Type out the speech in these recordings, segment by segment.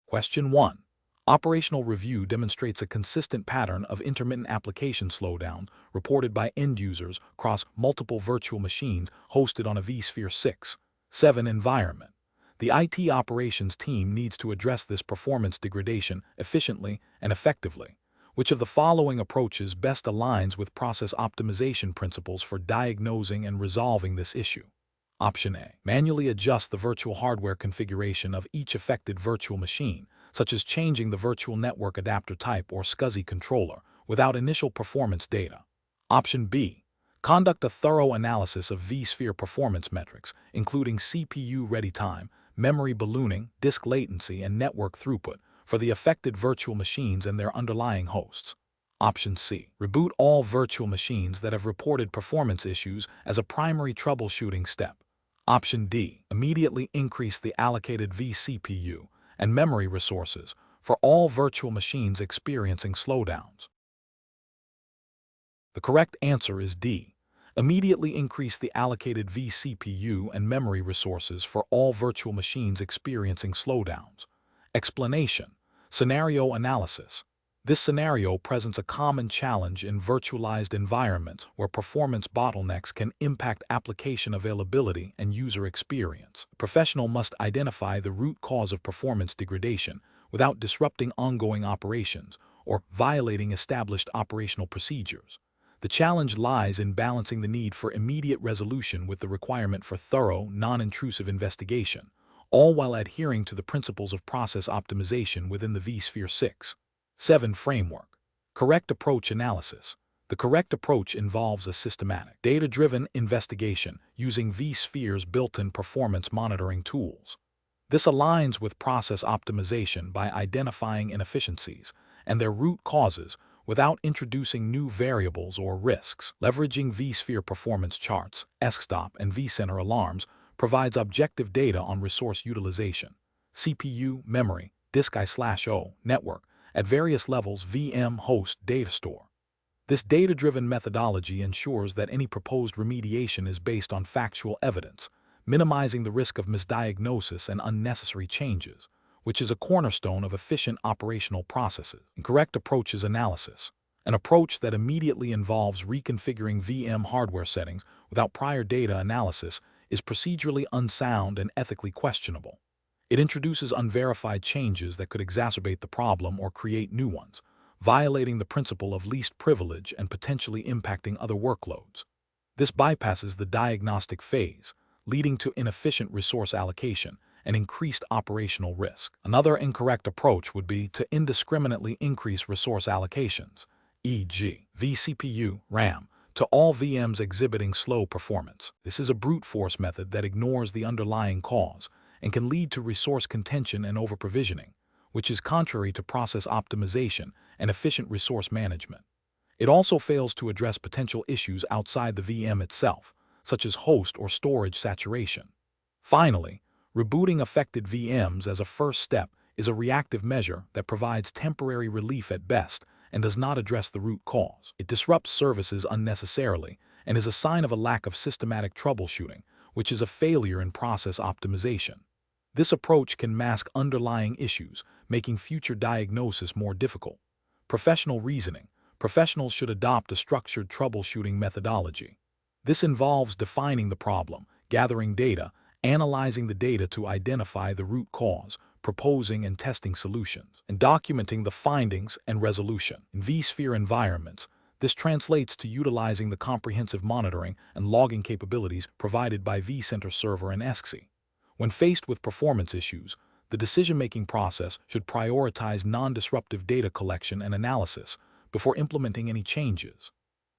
Question 1. Operational review demonstrates a consistent pattern of intermittent application slowdown reported by end users across multiple virtual machines hosted on a vSphere 6.7 environment. The IT operations team needs to address this performance degradation efficiently and effectively. Which of the following approaches best aligns with process optimization principles for diagnosing and resolving this issue? Option A. Manually adjust the virtual hardware configuration of each affected virtual machine, such as changing the virtual network adapter type or SCSI controller, without initial performance data. Option B. Conduct a thorough analysis of vSphere performance metrics, including CPU ready time, memory ballooning, disk latency, and network throughput, for the affected virtual machines and their underlying hosts. Option C. Reboot all virtual machines that have reported performance issues as a primary troubleshooting step. Option D. Immediately increase the allocated vCPU and memory resources for all virtual machines experiencing slowdowns. The correct answer is D. Immediately increase the allocated vCPU and memory resources for all virtual machines experiencing slowdowns. Explanation. Scenario analysis. This scenario presents a common challenge in virtualized environments where performance bottlenecks can impact application availability and user experience. A professional must identify the root cause of performance degradation without disrupting ongoing operations or violating established operational procedures. The challenge lies in balancing the need for immediate resolution with the requirement for thorough, non-intrusive investigation, all while adhering to the principles of process optimization within the vSphere 6.7 framework. Correct approach analysis. The correct approach involves a systematic, data-driven investigation using vSphere's built-in performance monitoring tools. This aligns with process optimization by identifying inefficiencies and their root causes without introducing new variables or risks. Leveraging vSphere performance charts, ESCstop, and vCenter alarms provides objective data on resource utilization, CPU, memory, disk I/O, network, at various levels VM host data store. This data-driven methodology ensures that any proposed remediation is based on factual evidence, minimizing the risk of misdiagnosis and unnecessary changes, which is a cornerstone of efficient operational processes. Correct approaches analysis. An approach that immediately involves reconfiguring VM hardware settings without prior data analysis is procedurally unsound and ethically questionable. It introduces unverified changes that could exacerbate the problem or create new ones, violating the principle of least privilege and potentially impacting other workloads. This bypasses the diagnostic phase, leading to inefficient resource allocation and increased operational risk. Another incorrect approach would be to indiscriminately increase resource allocations, e.g., vCPU, RAM, to all VMs exhibiting slow performance. This is a brute force method that ignores the underlying cause and can lead to resource contention and overprovisioning, which is contrary to process optimization and efficient resource management. It also fails to address potential issues outside the VM itself, such as host or storage saturation. Finally, rebooting affected VMs as a first step is a reactive measure that provides temporary relief at best and does not address the root cause. It disrupts services unnecessarily and is a sign of a lack of systematic troubleshooting, which is a failure in process optimization. This approach can mask underlying issues, making future diagnosis more difficult. Professional reasoning. Professionals should adopt a structured troubleshooting methodology. This involves defining the problem, gathering data, analyzing the data to identify the root cause, proposing and testing solutions, and documenting the findings and resolution. In vSphere environments, this translates to utilizing the comprehensive monitoring and logging capabilities provided by vCenter Server and ESCSI. When faced with performance issues, the decision-making process should prioritize non-disruptive data collection and analysis before implementing any changes.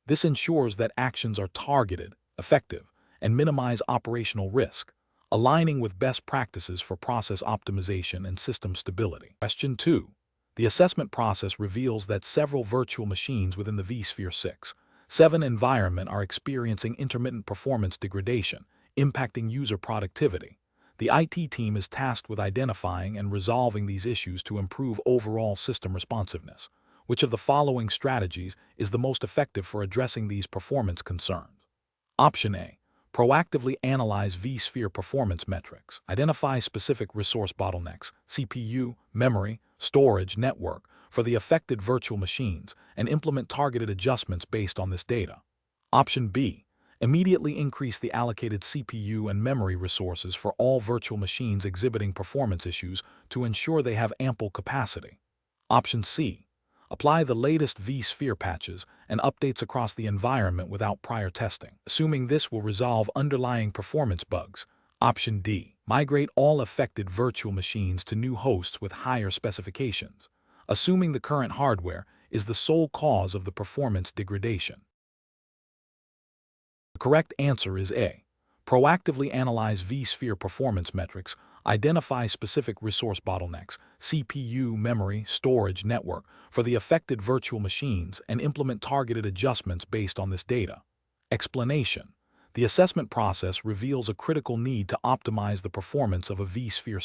This ensures that actions are targeted, effective, and minimize operational risk, aligning with best practices for process optimization and system stability. Question 2. The assessment process reveals that several virtual machines within the vSphere 6.7 environment are experiencing intermittent performance degradation, impacting user productivity. The IT team is tasked with identifying and resolving these issues to improve overall system responsiveness. Which of the following strategies is the most effective for addressing these performance concerns? Option A. Proactively analyze vSphere performance metrics. Identify specific resource bottlenecks, CPU, memory, storage, network, for the affected virtual machines and implement targeted adjustments based on this data. Option B. Immediately increase the allocated CPU and memory resources for all virtual machines exhibiting performance issues to ensure they have ample capacity. Option C. Apply the latest vSphere patches and updates across the environment without prior testing, assuming this will resolve underlying performance bugs. Option D. Migrate all affected virtual machines to new hosts with higher specifications, assuming the current hardware is the sole cause of the performance degradation. The correct answer is A. Proactively analyze vSphere performance metrics, identify specific resource bottlenecks, CPU, memory, storage, network, for the affected virtual machines and implement targeted adjustments based on this data. Explanation. The assessment process reveals a critical need to optimize the performance of a vSphere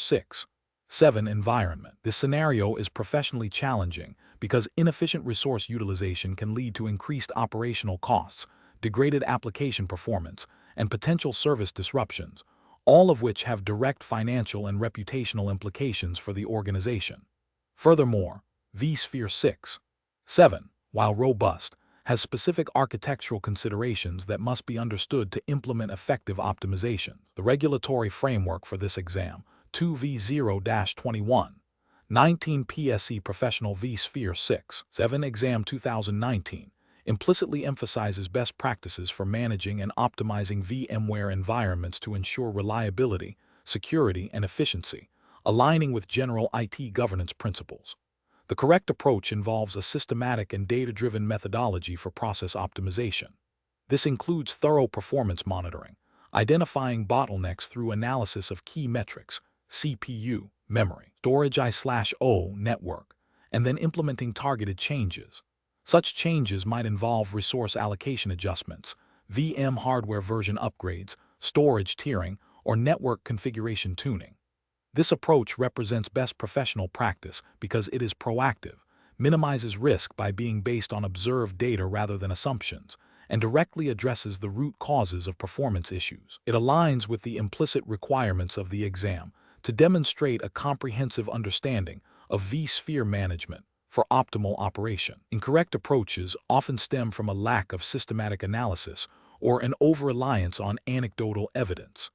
6.7 environment. This scenario is professionally challenging because inefficient resource utilization can lead to increased operational costs, degraded application performance, and potential service disruptions, all of which have direct financial and reputational implications for the organization. Furthermore, vSphere 6.7, while robust, has specific architectural considerations that must be understood to implement effective optimization. The regulatory framework for this exam, 2V0-21, 19 PSE Professional vSphere 6.7 Exam 2019, implicitly emphasizes best practices for managing and optimizing VMware environments to ensure reliability, security, and efficiency, aligning with general IT governance principles. The correct approach involves a systematic and data-driven methodology for process optimization. This includes thorough performance monitoring, identifying bottlenecks through analysis of key metrics, CPU, memory, storage I/O, network, and then implementing targeted changes. Such changes might involve resource allocation adjustments, VM hardware version upgrades, storage tiering, or network configuration tuning. This approach represents best professional practice because it is proactive, minimizes risk by being based on observed data rather than assumptions, and directly addresses the root causes of performance issues. It aligns with the implicit requirements of the exam to demonstrate a comprehensive understanding of vSphere management for optimal operation. Incorrect approaches often stem from a lack of systematic analysis or an over-reliance on anecdotal evidence.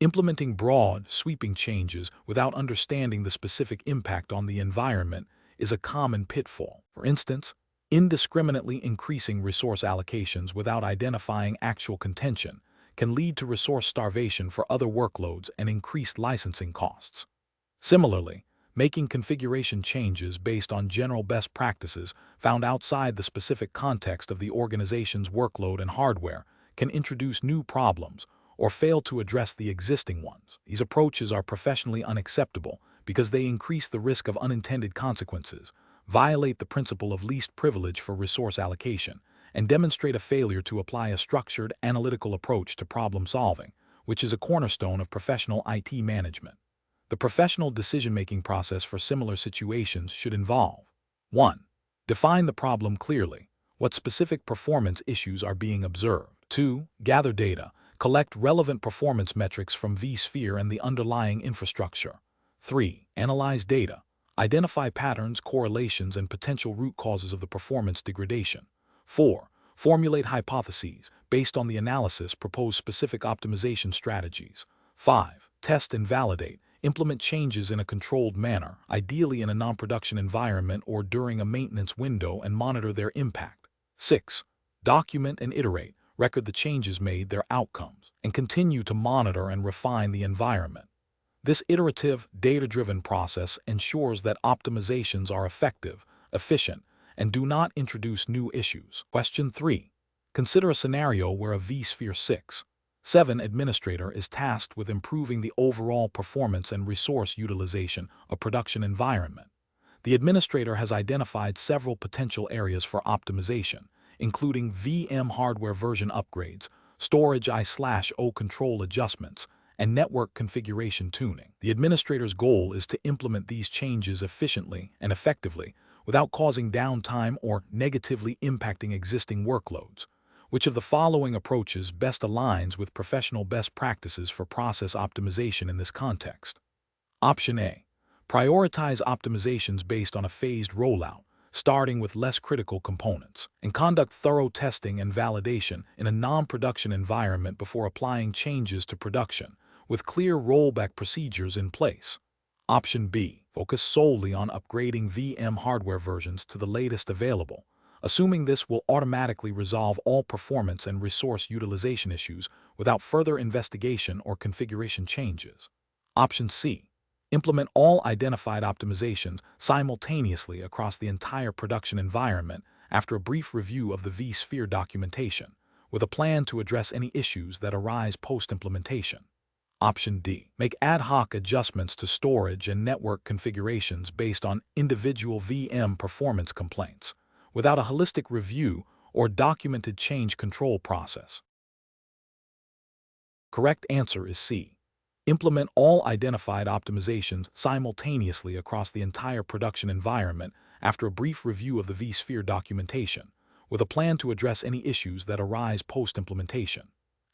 Implementing broad, sweeping changes without understanding the specific impact on the environment is a common pitfall. For instance, indiscriminately increasing resource allocations without identifying actual contention can lead to resource starvation for other workloads and increased licensing costs. Similarly, making configuration changes based on general best practices found outside the specific context of the organization's workload and hardware can introduce new problems or fail to address the existing ones. These approaches are professionally unacceptable because they increase the risk of unintended consequences, violate the principle of least privilege for resource allocation, and demonstrate a failure to apply a structured, analytical approach to problem solving, which is a cornerstone of professional IT management. The professional decision-making process for similar situations should involve 1. Define the problem clearly. What specific performance issues are being observed? 2. Gather data. Collect relevant performance metrics from vSphere and the underlying infrastructure. 3. Analyze data. Identify patterns, correlations, and potential root causes of the performance degradation. 4. Formulate hypotheses. Based on the analysis, propose specific optimization strategies. 5. Test and validate. Implement changes in a controlled manner, ideally in a non-production environment or during a maintenance window, and monitor their impact. 6. Document and iterate. Record the changes made, their outcomes, and continue to monitor and refine the environment. This iterative, data-driven process ensures that optimizations are effective, efficient, and do not introduce new issues. Question 3. Consider a scenario where a vSphere 6.7 administrator is tasked with improving the overall performance and resource utilization of production environment. The administrator has identified several potential areas for optimization, including VM hardware version upgrades, storage I/O control adjustments, and network configuration tuning. The administrator's goal is to implement these changes efficiently and effectively without causing downtime or negatively impacting existing workloads, Which of the following approaches best aligns with professional best practices for process optimization in this context? Option A. Prioritize optimizations based on a phased rollout, starting with less critical components, and conduct thorough testing and validation in a non-production environment before applying changes to production, with clear rollback procedures in place. Option B. Focus solely on upgrading VM hardware versions to the latest available, assuming this will automatically resolve all performance and resource utilization issues without further investigation or configuration changes. Option C. Implement all identified optimizations simultaneously across the entire production environment after a brief review of the vSphere documentation, with a plan to address any issues that arise post-implementation. Option D. Make ad hoc adjustments to storage and network configurations based on individual VM performance complaints, without a holistic review or documented change control process. Correct answer is C. Implement all identified optimizations simultaneously across the entire production environment after a brief review of the vSphere documentation, with a plan to address any issues that arise post-implementation.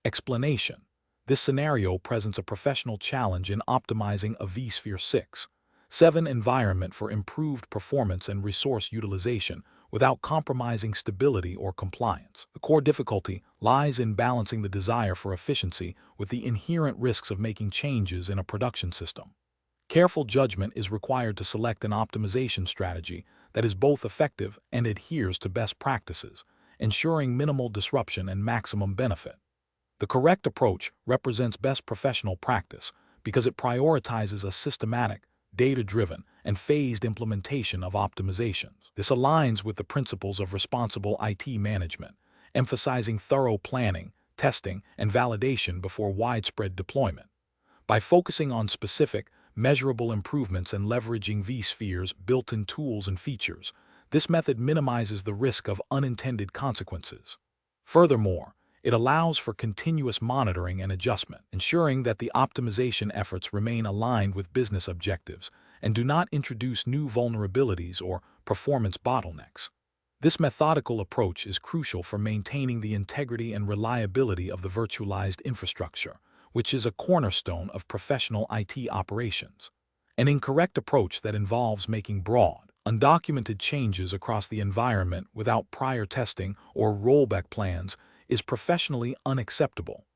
Explanation. This scenario presents a professional challenge in optimizing a vSphere 6.7 environment for improved performance and resource utilization without compromising stability or compliance. The core difficulty lies in balancing the desire for efficiency with the inherent risks of making changes in a production system. Careful judgment is required to select an optimization strategy that is both effective and adheres to best practices, ensuring minimal disruption and maximum benefit. The correct approach represents best professional practice because it prioritizes a systematic, data-driven, and phased implementation of optimizations. This aligns with the principles of responsible IT management, emphasizing thorough planning, testing, and validation before widespread deployment. By focusing on specific, measurable improvements and leveraging vSphere's built-in tools and features, this method minimizes the risk of unintended consequences. Furthermore, it allows for continuous monitoring and adjustment, ensuring that the optimization efforts remain aligned with business objectives and do not introduce new vulnerabilities or performance bottlenecks. This methodical approach is crucial for maintaining the integrity and reliability of the virtualized infrastructure, which is a cornerstone of professional IT operations. An incorrect approach that involves making broad, undocumented changes across the environment without prior testing or rollback plans is professionally unacceptable.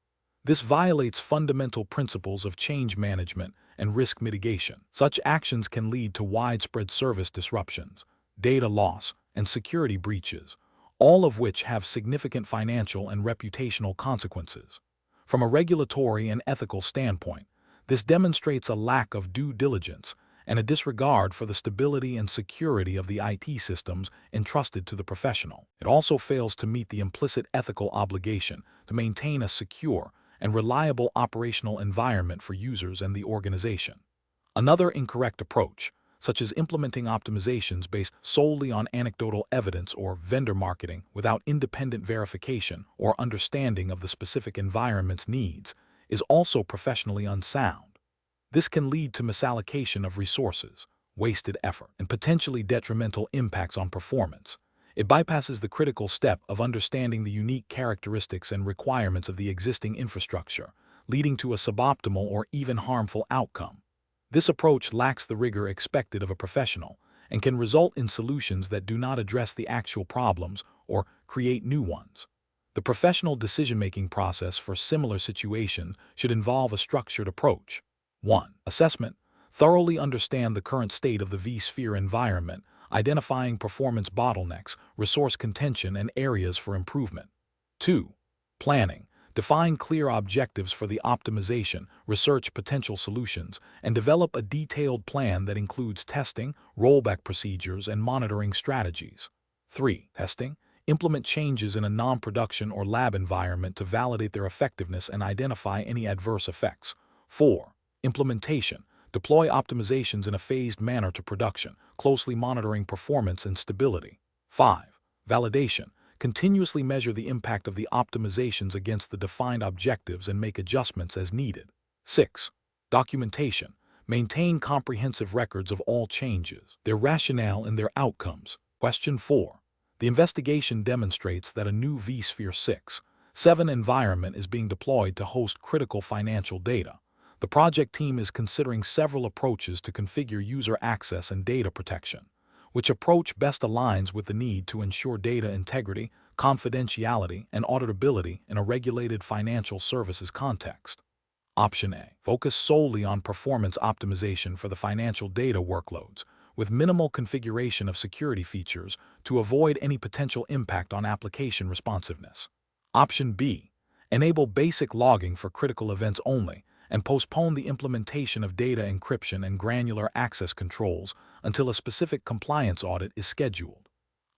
This violates fundamental principles of change management and risk mitigation. Such actions can lead to widespread service disruptions, data loss, and security breaches, all of which have significant financial and reputational consequences. From a regulatory and ethical standpoint, this demonstrates a lack of due diligence and a disregard for the stability and security of the IT systems entrusted to the professional. It also fails to meet the implicit ethical obligation to maintain a secure and reliable operational environment for users and the organization. Another incorrect approach, such as implementing optimizations based solely on anecdotal evidence or vendor marketing without independent verification or understanding of the specific environment's needs, is also professionally unsound. This can lead to misallocation of resources, wasted effort, and potentially detrimental impacts on performance. It bypasses the critical step of understanding the unique characteristics and requirements of the existing infrastructure, leading to a suboptimal or even harmful outcome. This approach lacks the rigor expected of a professional and can result in solutions that do not address the actual problems or create new ones. The professional decision-making process for similar situations should involve a structured approach. 1. Assessment. Thoroughly understand the current state of the vSphere environment, identifying performance bottlenecks, resource contention, and areas for improvement. 2. Planning. Define clear objectives for the optimization, research potential solutions, and develop a detailed plan that includes testing, rollback procedures, and monitoring strategies. 3. Testing. Implement changes in a non-production or lab environment to validate their effectiveness and identify any adverse effects. 4. Implementation. Deploy optimizations in a phased manner to production, closely monitoring performance and stability. 5. Validation. Continuously measure the impact of the optimizations against the defined objectives and make adjustments as needed. 6. Documentation. Maintain comprehensive records of all changes, their rationale, and their outcomes. Question 4. The investigation demonstrates that a new vSphere 6.7 environment is being deployed to host critical financial data. The project team is considering several approaches to configure user access and data protection. Which approach best aligns with the need to ensure data integrity, confidentiality, and auditability in a regulated financial services context? Option A. Focus solely on performance optimization for the financial data workloads, with minimal configuration of security features to avoid any potential impact on application responsiveness. Option B. Enable basic logging for critical events only, and postpone the implementation of data encryption and granular access controls until a specific compliance audit is scheduled.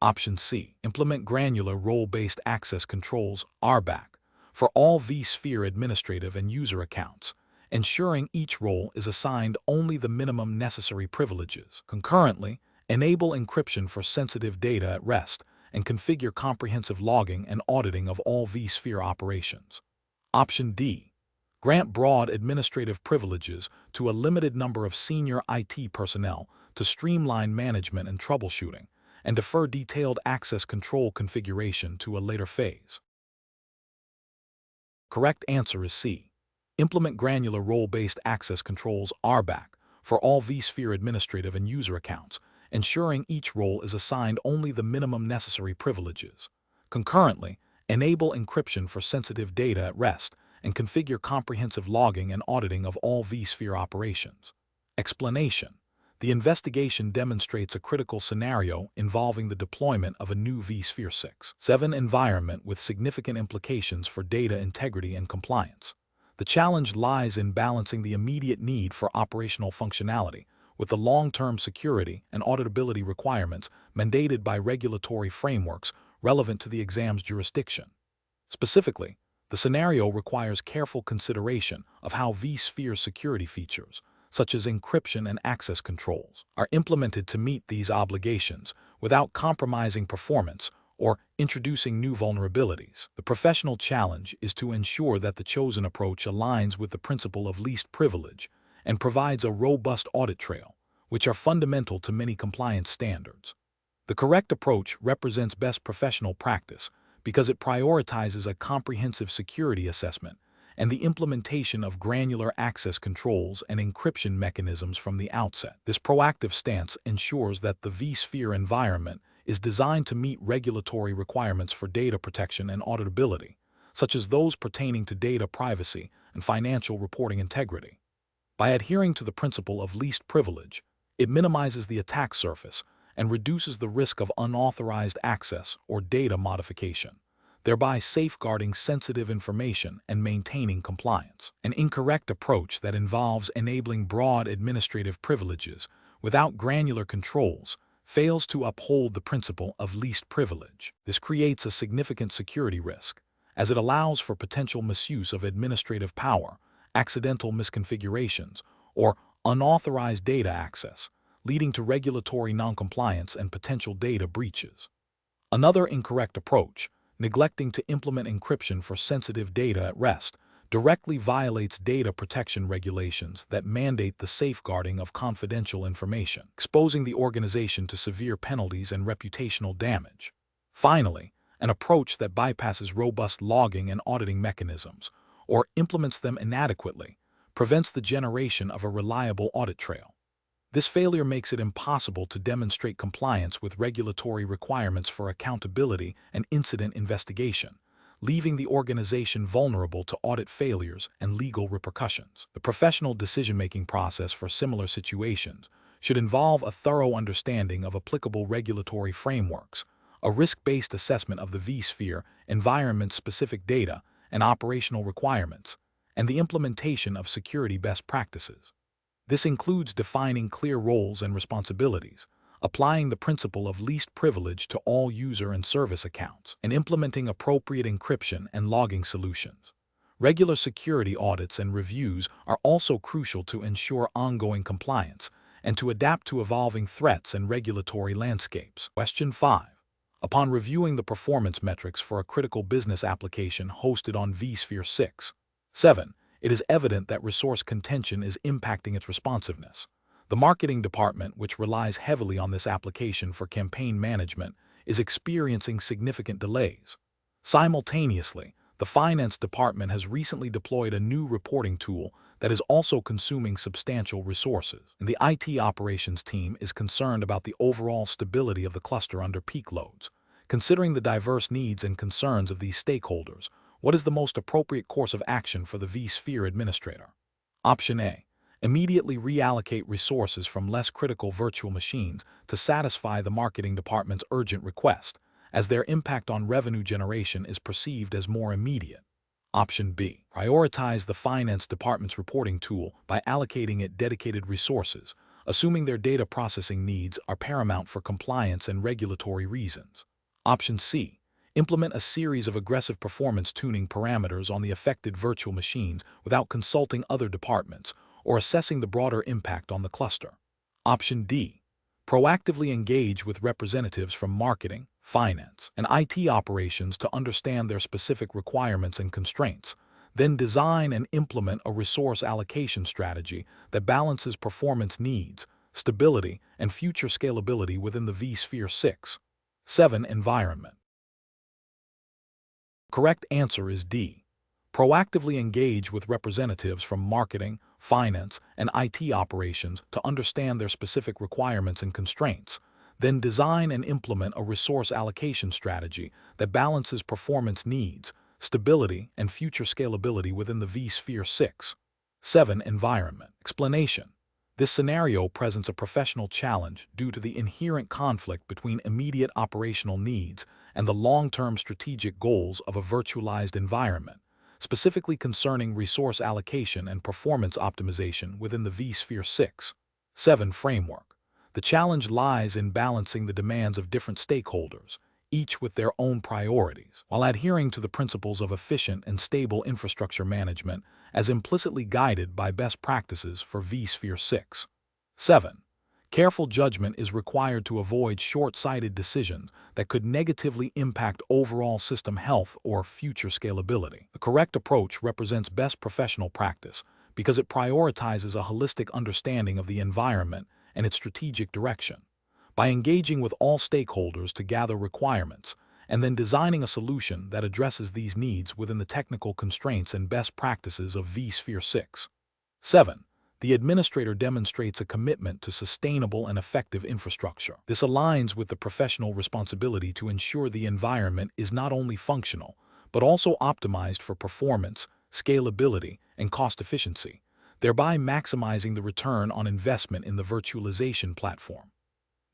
Option C. Implement granular role-based access controls (RBAC) for all vSphere administrative and user accounts, ensuring each role is assigned only the minimum necessary privileges. Concurrently, enable encryption for sensitive data at rest and configure comprehensive logging and auditing of all vSphere operations. Option D. Grant broad administrative privileges to a limited number of senior IT personnel to streamline management and troubleshooting, and defer detailed access control configuration to a later phase. Correct answer is C. Implement granular role-based access controls (RBAC) for all vSphere administrative and user accounts, ensuring each role is assigned only the minimum necessary privileges. Concurrently, enable encryption for sensitive data at rest and configure comprehensive logging and auditing of all vSphere operations. Explanation. The investigation demonstrates a critical scenario involving the deployment of a new vSphere 6.7 environment with significant implications for data integrity and compliance. The challenge lies in balancing the immediate need for operational functionality with the long-term security and auditability requirements mandated by regulatory frameworks relevant to the exam's jurisdiction. Specifically, the scenario requires careful consideration of how vSphere security features, such as encryption and access controls, are implemented to meet these obligations without compromising performance or introducing new vulnerabilities. The professional challenge is to ensure that the chosen approach aligns with the principle of least privilege and provides a robust audit trail, which are fundamental to many compliance standards. The correct approach represents best professional practice because it prioritizes a comprehensive security assessment and the implementation of granular access controls and encryption mechanisms from the outset. This proactive stance ensures that the vSphere environment is designed to meet regulatory requirements for data protection and auditability, such as those pertaining to data privacy and financial reporting integrity. By adhering to the principle of least privilege, it minimizes the attack surface and reduces the risk of unauthorized access or data modification, thereby safeguarding sensitive information and maintaining compliance. An incorrect approach that involves enabling broad administrative privileges without granular controls fails to uphold the principle of least privilege. This creates a significant security risk, as it allows for potential misuse of administrative power, accidental misconfigurations, or unauthorized data access, leading to regulatory noncompliance and potential data breaches. Another incorrect approach, neglecting to implement encryption for sensitive data at rest, directly violates data protection regulations that mandate the safeguarding of confidential information, exposing the organization to severe penalties and reputational damage. Finally, an approach that bypasses robust logging and auditing mechanisms, or implements them inadequately, prevents the generation of a reliable audit trail. This failure makes it impossible to demonstrate compliance with regulatory requirements for accountability and incident investigation, leaving the organization vulnerable to audit failures and legal repercussions. The professional decision-making process for similar situations should involve a thorough understanding of applicable regulatory frameworks, a risk-based assessment of the vSphere environment's specific data and operational requirements, and the implementation of security best practices. This includes defining clear roles and responsibilities, applying the principle of least privilege to all user and service accounts, and implementing appropriate encryption and logging solutions. Regular security audits and reviews are also crucial to ensure ongoing compliance and to adapt to evolving threats and regulatory landscapes. Question 5. Upon reviewing the performance metrics for a critical business application hosted on vSphere 6.7, it is evident that resource contention is impacting its responsiveness. The marketing department, which relies heavily on this application for campaign management, is experiencing significant delays. Simultaneously, the finance department has recently deployed a new reporting tool that is also consuming substantial resources, and the IT operations team is concerned about the overall stability of the cluster under peak loads. Considering the diverse needs and concerns of these stakeholders, what is the most appropriate course of action for the vSphere administrator? Option A. Immediately reallocate resources from less critical virtual machines to satisfy the marketing department's urgent request, as their impact on revenue generation is perceived as more immediate. Option B. Prioritize the finance department's reporting tool by allocating it dedicated resources, assuming their data processing needs are paramount for compliance and regulatory reasons. Option C. Implement a series of aggressive performance tuning parameters on the affected virtual machines without consulting other departments or assessing the broader impact on the cluster. Option D. Proactively engage with representatives from marketing, finance, and IT operations to understand their specific requirements and constraints. Then design and implement a resource allocation strategy that balances performance needs, stability, and future scalability within the vSphere 6.7 environment. Correct answer is D. Proactively engage with representatives from marketing, finance, and IT operations to understand their specific requirements and constraints. Then design and implement a resource allocation strategy that balances performance needs, stability, and future scalability within the vSphere 6.7 environment. Explanation. This scenario presents a professional challenge due to the inherent conflict between immediate operational needs and the long-term strategic goals of a virtualized environment, specifically concerning resource allocation and performance optimization within the vSphere 6.7 framework. The challenge lies in balancing the demands of different stakeholders, each with their own priorities, while adhering to the principles of efficient and stable infrastructure management as implicitly guided by best practices for vSphere 6.7. Careful judgment is required to avoid short-sighted decisions that could negatively impact overall system health or future scalability. The correct approach represents best professional practice because it prioritizes a holistic understanding of the environment and its strategic direction. By engaging with all stakeholders to gather requirements and then designing a solution that addresses these needs within the technical constraints and best practices of vSphere 6.7, the administrator demonstrates a commitment to sustainable and effective infrastructure. This aligns with the professional responsibility to ensure the environment is not only functional, but also optimized for performance, scalability, and cost efficiency, thereby maximizing the return on investment in the virtualization platform.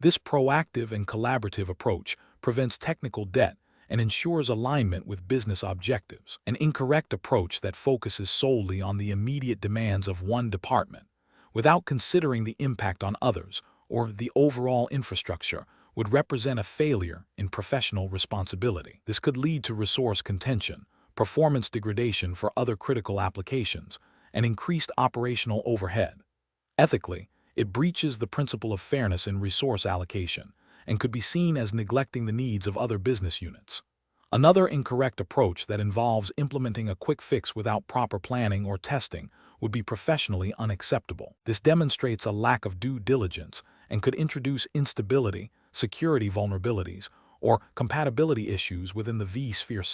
This proactive and collaborative approach prevents technical debt and ensures alignment with business objectives. An incorrect approach that focuses solely on the immediate demands of one department, without considering the impact on others or the overall infrastructure, would represent a failure in professional responsibility. This could lead to resource contention, performance degradation for other critical applications, and increased operational overhead. Ethically, it breaches the principle of fairness in resource allocation and could be seen as neglecting the needs of other business units. Another incorrect approach that involves implementing a quick fix without proper planning or testing would be professionally unacceptable. This demonstrates a lack of due diligence and could introduce instability, security vulnerabilities, or compatibility issues within the vSphere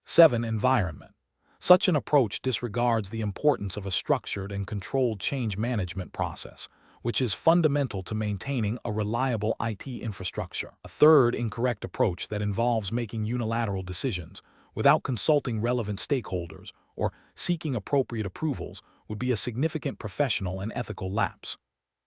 6.7 environment. Such an approach disregards the importance of a structured and controlled change management process, which is fundamental to maintaining a reliable IT infrastructure. A third incorrect approach that involves making unilateral decisions without consulting relevant stakeholders or seeking appropriate approvals would be a significant professional and ethical lapse.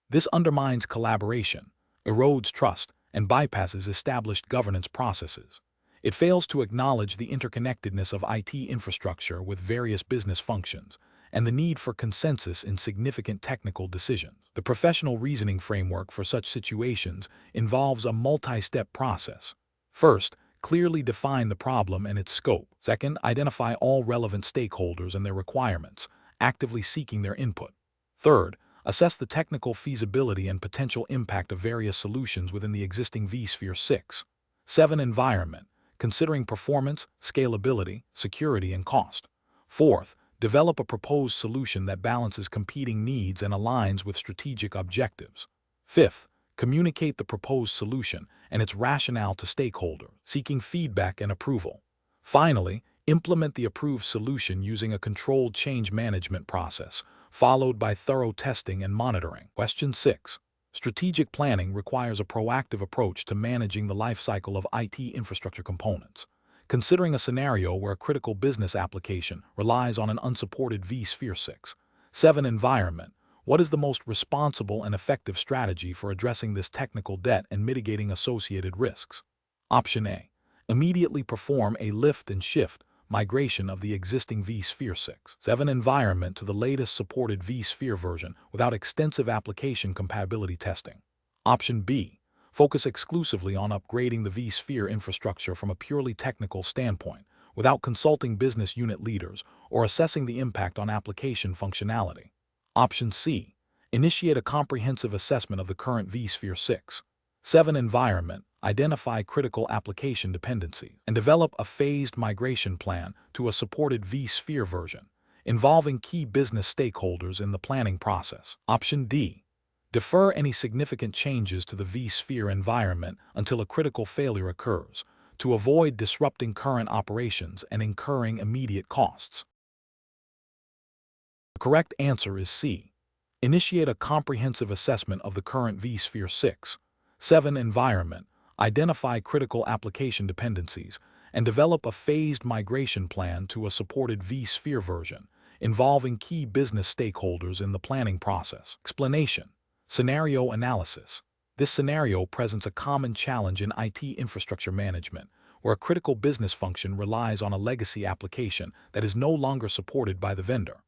This undermines collaboration, erodes trust, and bypasses established governance processes. It fails to acknowledge the interconnectedness of IT infrastructure with various business functions and the need for consensus in significant technical decisions. The professional reasoning framework for such situations involves a multi-step process. First, clearly define the problem and its scope. Second, identify all relevant stakeholders and their requirements, actively seeking their input. Third, assess the technical feasibility and potential impact of various solutions within the existing vSphere 6.7 environment, considering performance, scalability, security, and cost. Fourth, develop a proposed solution that balances competing needs and aligns with strategic objectives. Fifth, communicate the proposed solution and its rationale to stakeholders, seeking feedback and approval. Finally, implement the approved solution using a controlled change management process, followed by thorough testing and monitoring. Question 6. Strategic planning requires a proactive approach to managing the lifecycle of IT infrastructure components. Considering a scenario where a critical business application relies on an unsupported vSphere 6.7 environment, what is the most responsible and effective strategy for addressing this technical debt and mitigating associated risks? Option A. Immediately perform a lift and shift migration of the existing vSphere 6.7 environment to the latest supported vSphere version without extensive application compatibility testing. Option B. Focus exclusively on upgrading the vSphere infrastructure from a purely technical standpoint, without consulting business unit leaders or assessing the impact on application functionality. Option C. Initiate a comprehensive assessment of the current vSphere 6.7 environment, identify critical application dependencies, and develop a phased migration plan to a supported vSphere version, involving key business stakeholders in the planning process. Option D. Defer any significant changes to the vSphere environment until a critical failure occurs, to avoid disrupting current operations and incurring immediate costs. The correct answer is C. Initiate a comprehensive assessment of the current vSphere 6.7 environment, identify critical application dependencies, and develop a phased migration plan to a supported vSphere version, involving key business stakeholders in the planning process. Explanation. Scenario analysis. This scenario presents a common challenge in IT infrastructure management, where a critical business function relies on a legacy application that is no longer supported by the vendor.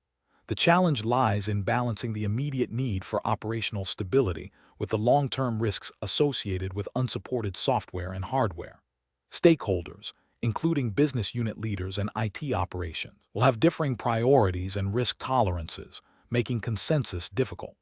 The challenge lies in balancing the immediate need for operational stability with the long-term risks associated with unsupported software and hardware. Stakeholders, including business unit leaders and IT operations, will have differing priorities and risk tolerances, making consensus difficult.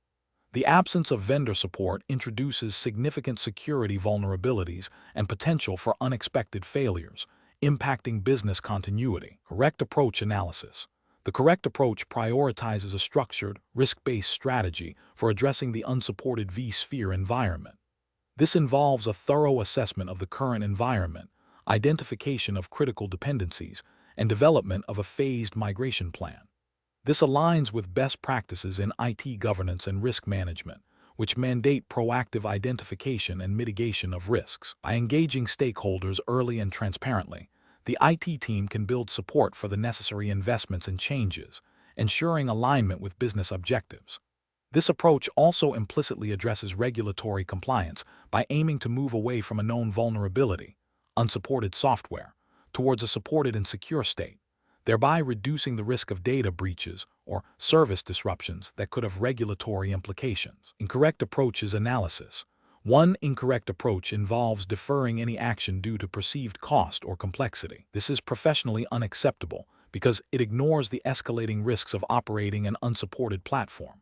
The absence of vendor support introduces significant security vulnerabilities and potential for unexpected failures, impacting business continuity. Correct approach analysis. The correct approach prioritizes a structured, risk-based strategy for addressing the unsupported vSphere environment. This involves a thorough assessment of the current environment, identification of critical dependencies, and development of a phased migration plan. This aligns with best practices in IT governance and risk management, which mandate proactive identification and mitigation of risks. By engaging stakeholders early and transparently, the IT team can build support for the necessary investments and changes, ensuring alignment with business objectives. This approach also implicitly addresses regulatory compliance by aiming to move away from a known vulnerability, unsupported software, towards a supported and secure state, thereby reducing the risk of data breaches or service disruptions that could have regulatory implications. Incorrect approaches analysis. One incorrect approach involves deferring any action due to perceived cost or complexity. This is professionally unacceptable because it ignores the escalating risks of operating an unsupported platform.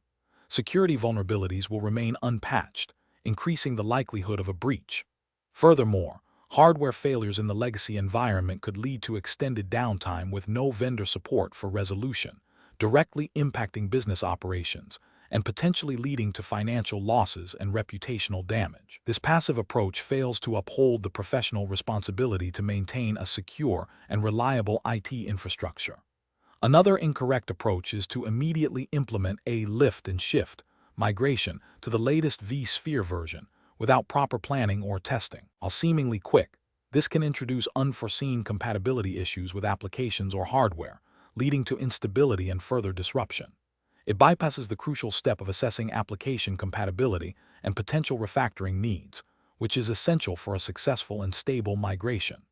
Security vulnerabilities will remain unpatched, increasing the likelihood of a breach. Furthermore, hardware failures in the legacy environment could lead to extended downtime with no vendor support for resolution, directly impacting business operations and potentially leading to financial losses and reputational damage. This passive approach fails to uphold the professional responsibility to maintain a secure and reliable IT infrastructure. Another incorrect approach is to immediately implement a lift and shift migration to the latest vSphere version without proper planning or testing. While seemingly quick, this can introduce unforeseen compatibility issues with applications or hardware, leading to instability and further disruption. It bypasses the crucial step of assessing application compatibility and potential refactoring needs, which is essential for a successful and stable migration.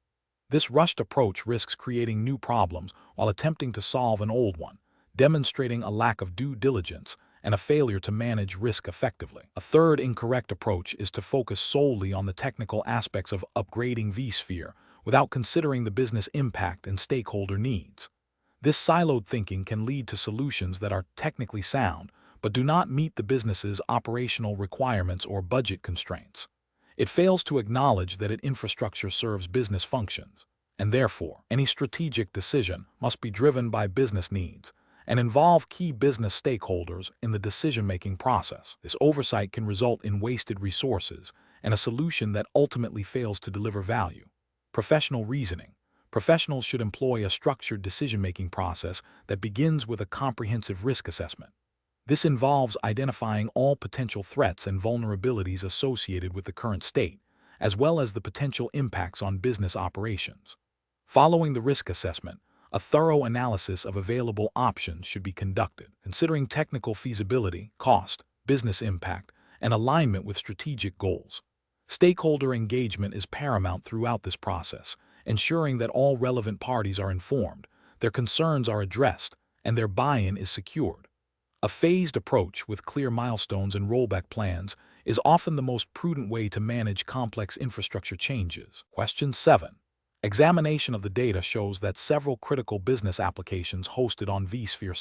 This rushed approach risks creating new problems while attempting to solve an old one, demonstrating a lack of due diligence and a failure to manage risk effectively. A third incorrect approach is to focus solely on the technical aspects of upgrading vSphere without considering the business impact and stakeholder needs. This siloed thinking can lead to solutions that are technically sound but do not meet the business's operational requirements or budget constraints. It fails to acknowledge that its infrastructure serves business functions, and therefore, any strategic decision must be driven by business needs and involve key business stakeholders in the decision-making process. This oversight can result in wasted resources and a solution that ultimately fails to deliver value. Professional reasoning. Professionals should employ a structured decision-making process that begins with a comprehensive risk assessment. This involves identifying all potential threats and vulnerabilities associated with the current state, as well as the potential impacts on business operations. Following the risk assessment, a thorough analysis of available options should be conducted, considering technical feasibility, cost, business impact, and alignment with strategic goals. Stakeholder engagement is paramount throughout this process, ensuring that all relevant parties are informed, their concerns are addressed, and their buy-in is secured. A phased approach with clear milestones and rollback plans is often the most prudent way to manage complex infrastructure changes. Question 7. Examination of the data shows that several critical business applications hosted on vSphere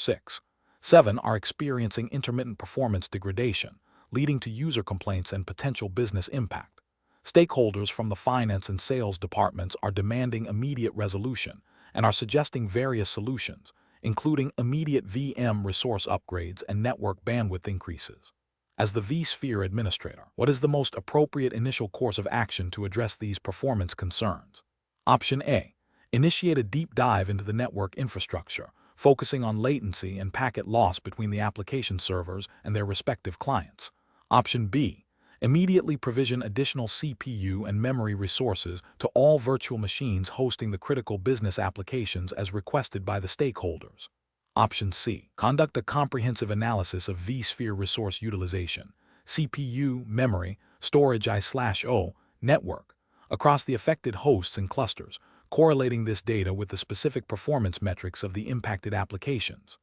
6.7 are experiencing intermittent performance degradation, leading to user complaints and potential business impact. Stakeholders from the finance and sales departments are demanding immediate resolution and are suggesting various solutions, including immediate VM resource upgrades and network bandwidth increases. As the vSphere administrator, what is the most appropriate initial course of action to address these performance concerns? Option A. Initiate a deep dive into the network infrastructure, focusing on latency and packet loss between the application servers and their respective clients. Option B. Immediately provision additional CPU and memory resources to all virtual machines hosting the critical business applications as requested by the stakeholders. Option C. Conduct a comprehensive analysis of vSphere resource utilization, CPU, memory, storage I/O, network, across the affected hosts and clusters, correlating this data with the specific performance metrics of the impacted applications.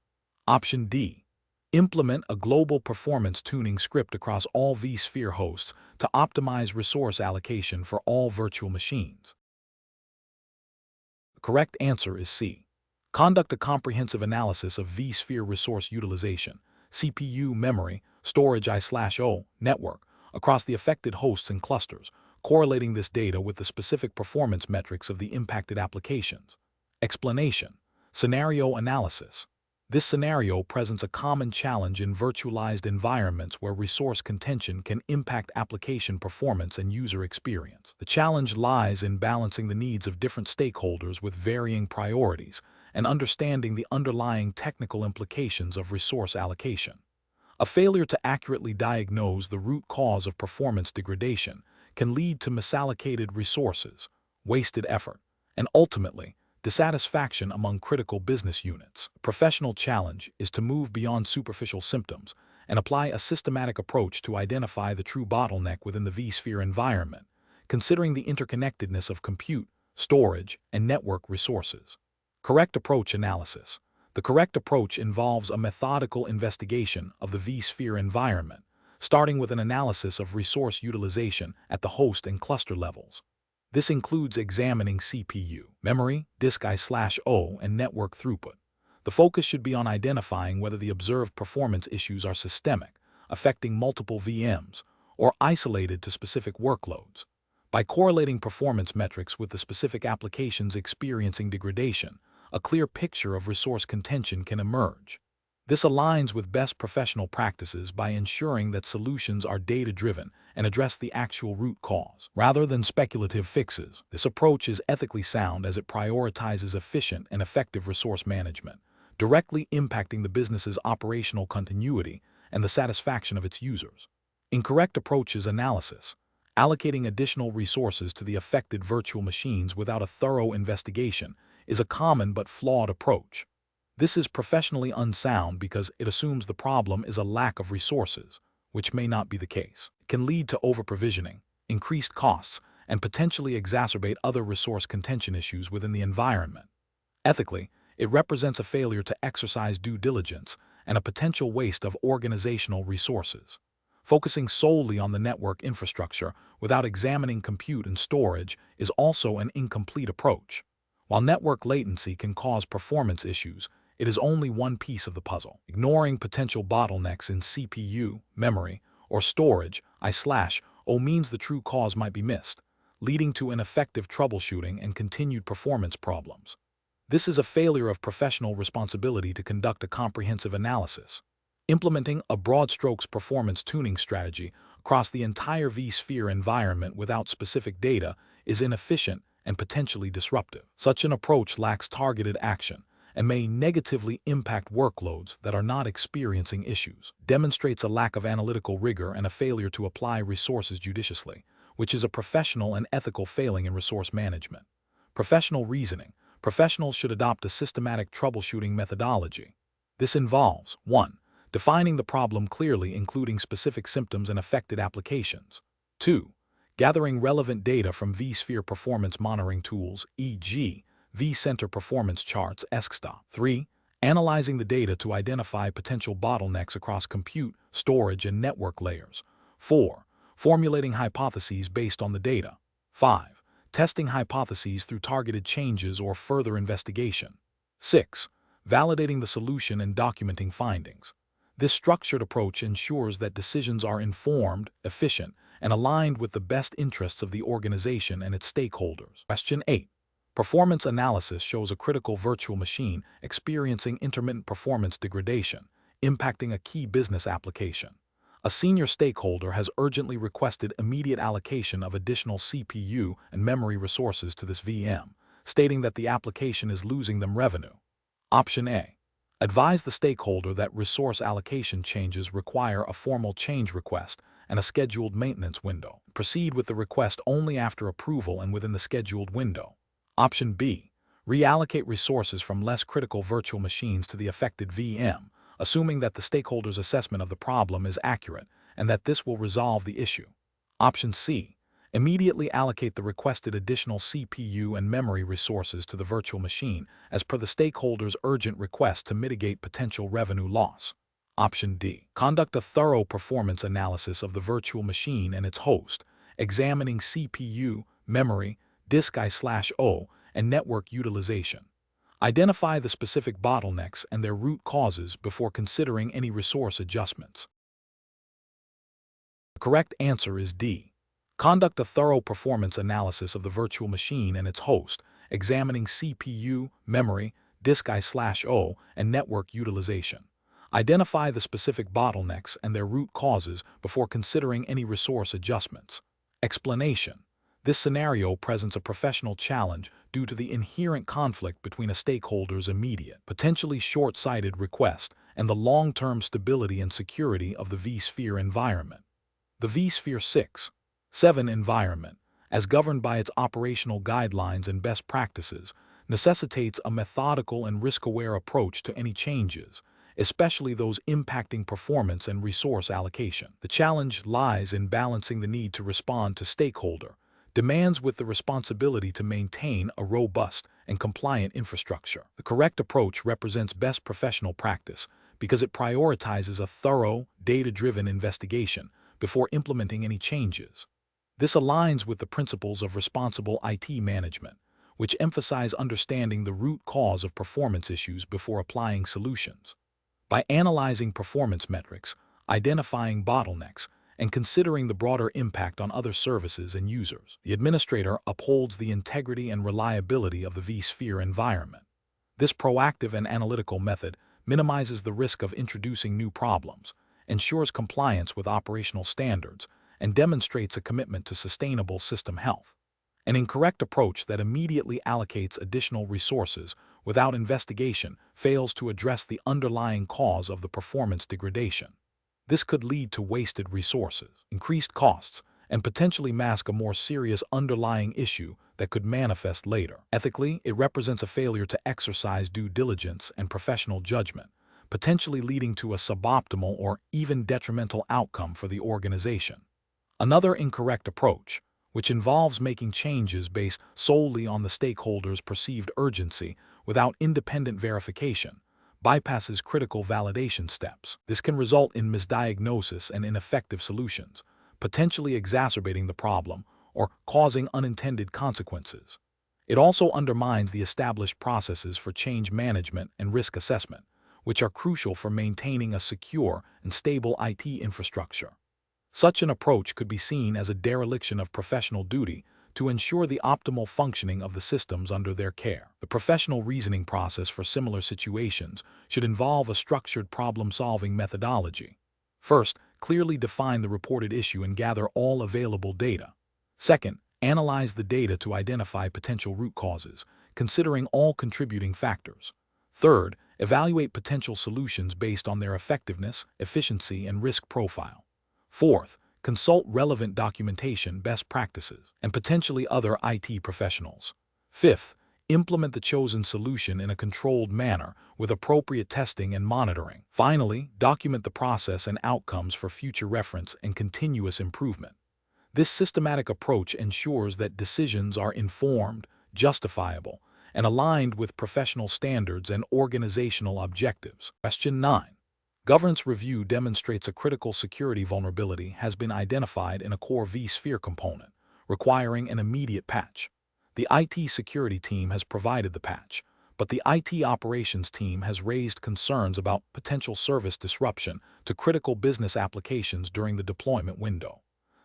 Option D. Implement a global performance tuning script across all vSphere hosts to optimize resource allocation for all virtual machines. The correct answer is C. Conduct a comprehensive analysis of vSphere resource utilization, CPU, memory, storage I/O, network, across the affected hosts and clusters, correlating this data with the specific performance metrics of the impacted applications. Explanation. Scenario analysis. This scenario presents a common challenge in virtualized environments where resource contention can impact application performance and user experience. The challenge lies in balancing the needs of different stakeholders with varying priorities and understanding the underlying technical implications of resource allocation. A failure to accurately diagnose the root cause of performance degradation can lead to misallocated resources, wasted effort, and ultimately, dissatisfaction among critical business units. A professional challenge is to move beyond superficial symptoms and apply a systematic approach to identify the true bottleneck within the vSphere environment, considering the interconnectedness of compute, storage, and network resources. Correct approach analysis. The correct approach involves a methodical investigation of the vSphere environment, starting with an analysis of resource utilization at the host and cluster levels. This includes examining CPU, memory, disk I/O, and network throughput. The focus should be on identifying whether the observed performance issues are systemic, affecting multiple VMs, or isolated to specific workloads. By correlating performance metrics with the specific applications experiencing degradation, a clear picture of resource contention can emerge. This aligns with best professional practices by ensuring that solutions are data-driven and address the actual root cause, rather than speculative fixes. This approach is ethically sound as it prioritizes efficient and effective resource management, directly impacting the business's operational continuity and the satisfaction of its users. Incorrect approaches analysis. Allocating additional resources to the affected virtual machines without a thorough investigation is a common but flawed approach. This is professionally unsound because it assumes the problem is a lack of resources, which may not be the case. It can lead to over-provisioning, increased costs, and potentially exacerbate other resource contention issues within the environment. Ethically, it represents a failure to exercise due diligence and a potential waste of organizational resources. Focusing solely on the network infrastructure without examining compute and storage is also an incomplete approach. While network latency can cause performance issues, it is only one piece of the puzzle. Ignoring potential bottlenecks in CPU, memory, or storage I/O means the true cause might be missed, leading to ineffective troubleshooting and continued performance problems. This is a failure of professional responsibility to conduct a comprehensive analysis. Implementing a broad strokes performance tuning strategy across the entire vSphere environment without specific data is inefficient and potentially disruptive. Such an approach lacks targeted action and may negatively impact workloads that are not experiencing issues, demonstrates a lack of analytical rigor and a failure to apply resources judiciously, which is a professional and ethical failing in resource management. Professional reasoning. Professionals should adopt a systematic troubleshooting methodology. This involves 1. Defining the problem clearly, including specific symptoms and affected applications. 2. Gathering relevant data from vSphere performance monitoring tools, e.g., vCenter performance charts, etc. 3. Analyzing the data to identify potential bottlenecks across compute, storage, and network layers. 4. Formulating hypotheses based on the data. 5. Testing hypotheses through targeted changes or further investigation. 6. Validating the solution and documenting findings. This structured approach ensures that decisions are informed, efficient, and aligned with the best interests of the organization and its stakeholders. Question 8. Performance analysis shows a critical virtual machine experiencing intermittent performance degradation, impacting a key business application. A senior stakeholder has urgently requested immediate allocation of additional CPU and memory resources to this VM, stating that the application is losing them revenue. Option A. Advise the stakeholder that resource allocation changes require a formal change request and a scheduled maintenance window. Proceed with the request only after approval and within the scheduled window. Option B. Reallocate resources from less critical virtual machines to the affected VM, assuming that the stakeholder's assessment of the problem is accurate and that this will resolve the issue. Option C. Immediately allocate the requested additional CPU and memory resources to the virtual machine as per the stakeholder's urgent request to mitigate potential revenue loss. Option D. Conduct a thorough performance analysis of the virtual machine and its host, examining CPU, memory, disk I/O, and network utilization. Identify the specific bottlenecks and their root causes before considering any resource adjustments. The correct answer is D. Conduct a thorough performance analysis of the virtual machine and its host, examining CPU, memory, disk I/O, and network utilization. Identify the specific bottlenecks and their root causes before considering any resource adjustments. Explanation. This scenario presents a professional challenge due to the inherent conflict between a stakeholder's immediate, potentially short-sighted request and the long-term stability and security of the vSphere environment. The vSphere 6.7 environment, as governed by its operational guidelines and best practices, necessitates a methodical and risk-aware approach to any changes, especially those impacting performance and resource allocation. The challenge lies in balancing the need to respond to stakeholder demands with the responsibility to maintain a robust and compliant infrastructure. The correct approach represents best professional practice because it prioritizes a thorough, data-driven investigation before implementing any changes. This aligns with the principles of responsible IT management, which emphasize understanding the root cause of performance issues before applying solutions. By analyzing performance metrics, identifying bottlenecks, and considering the broader impact on other services and users, the administrator upholds the integrity and reliability of the vSphere environment. This proactive and analytical method minimizes the risk of introducing new problems, ensures compliance with operational standards, and demonstrates a commitment to sustainable system health. An incorrect approach that immediately allocates additional resources without investigation fails to address the underlying cause of the performance degradation. This could lead to wasted resources, increased costs, and potentially mask a more serious underlying issue that could manifest later. Ethically, it represents a failure to exercise due diligence and professional judgment, potentially leading to a suboptimal or even detrimental outcome for the organization. Another incorrect approach, which involves making changes based solely on the stakeholders' perceived urgency without independent verification, bypasses critical validation steps. This can result in misdiagnosis and ineffective solutions, potentially exacerbating the problem or causing unintended consequences. It also undermines the established processes for change management and risk assessment, which are crucial for maintaining a secure and stable IT infrastructure. Such an approach could be seen as a dereliction of professional duty to ensure the optimal functioning of the systems under their care. The professional reasoning process for similar situations should involve a structured problem-solving methodology. First, clearly define the reported issue and gather all available data. Second, analyze the data to identify potential root causes, considering all contributing factors. Third, evaluate potential solutions based on their effectiveness, efficiency, and risk profile. Fourth, consult relevant documentation, best practices, and potentially other IT professionals. Fifth, implement the chosen solution in a controlled manner with appropriate testing and monitoring. Finally, document the process and outcomes for future reference and continuous improvement. This systematic approach ensures that decisions are informed, justifiable, and aligned with professional standards and organizational objectives. Question 9. Governance review demonstrates a critical security vulnerability has been identified in a core vSphere component, requiring an immediate patch. The IT security team has provided the patch, but the IT operations team has raised concerns about potential service disruption to critical business applications during the deployment window.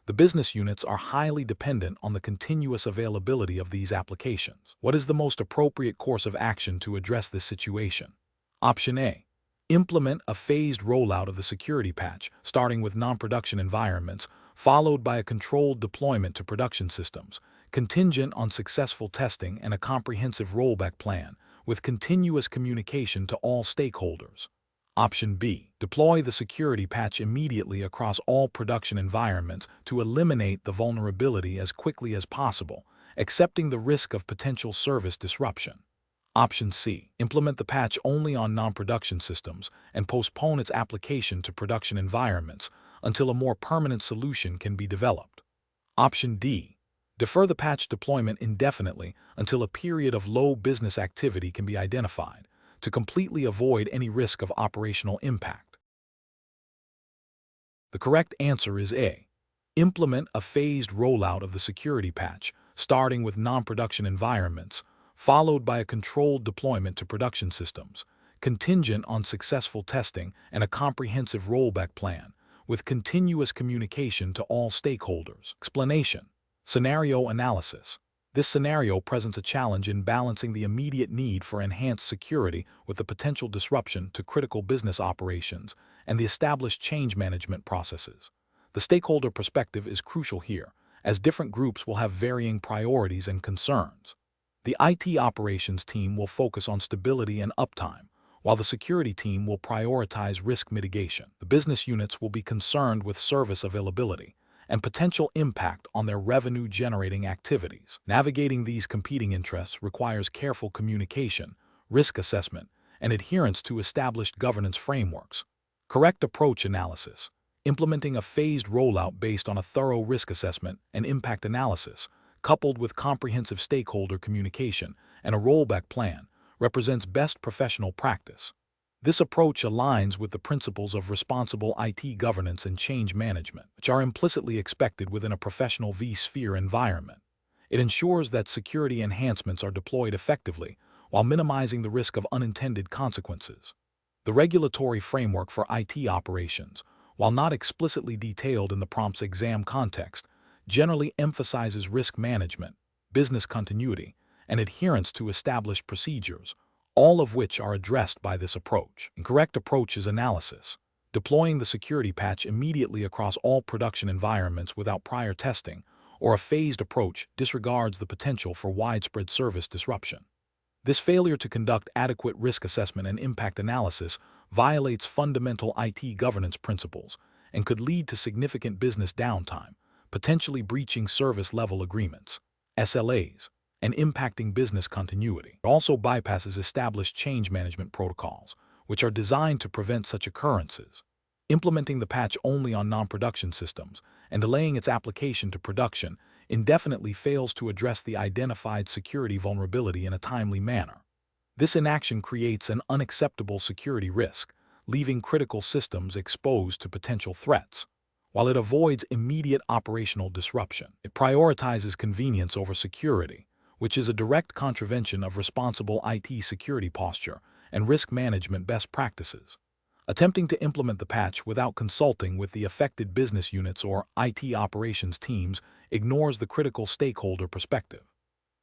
The business units are highly dependent on the continuous availability of these applications. What is the most appropriate course of action to address this situation? Option A. Implement a phased rollout of the security patch, starting with non-production environments, followed by a controlled deployment to production systems, contingent on successful testing and a comprehensive rollback plan, with continuous communication to all stakeholders. Option B. Deploy the security patch immediately across all production environments to eliminate the vulnerability as quickly as possible, accepting the risk of potential service disruption. Option C. Implement the patch only on non-production systems and postpone its application to production environments until a more permanent solution can be developed. Option D. Defer the patch deployment indefinitely until a period of low business activity can be identified, to completely avoid any risk of operational impact. The correct answer is A. Implement a phased rollout of the security patch, starting with non-production environments, followed by a controlled deployment to production systems, contingent on successful testing and a comprehensive rollback plan, with continuous communication to all stakeholders. Explanation. Scenario analysis. This scenario presents a challenge in balancing the immediate need for enhanced security with the potential disruption to critical business operations and the established change management processes. The stakeholder perspective is crucial here, as different groups will have varying priorities and concerns. The IT operations team will focus on stability and uptime, while the security team will prioritize risk mitigation. The business units will be concerned with service availability and potential impact on their revenue-generating activities. Navigating these competing interests requires careful communication, risk assessment, and adherence to established governance frameworks. Correct approach analysis. Implementing a phased rollout based on a thorough risk assessment and impact analysis, coupled with comprehensive stakeholder communication and a rollback plan, represents best professional practice. This approach aligns with the principles of responsible IT governance and change management, which are implicitly expected within a professional vSphere environment. It ensures that security enhancements are deployed effectively while minimizing the risk of unintended consequences. The regulatory framework for IT operations, while not explicitly detailed in the prompt's exam context, generally emphasizes risk management, business continuity, and adherence to established procedures, all of which are addressed by this approach. Incorrect approach is analysis. Deploying the security patch immediately across all production environments without prior testing, or a phased approach, disregards the potential for widespread service disruption. This failure to conduct adequate risk assessment and impact analysis violates fundamental IT governance principles and could lead to significant business downtime, potentially breaching service-level agreements, SLAs, and impacting business continuity. It also bypasses established change management protocols, which are designed to prevent such occurrences. Implementing the patch only on non-production systems and delaying its application to production indefinitely fails to address the identified security vulnerability in a timely manner. This inaction creates an unacceptable security risk, leaving critical systems exposed to potential threats. While it avoids immediate operational disruption, it prioritizes convenience over security, which is a direct contravention of responsible IT security posture and risk management best practices. Attempting to implement the patch without consulting with the affected business units or IT operations teams ignores the critical stakeholder perspective.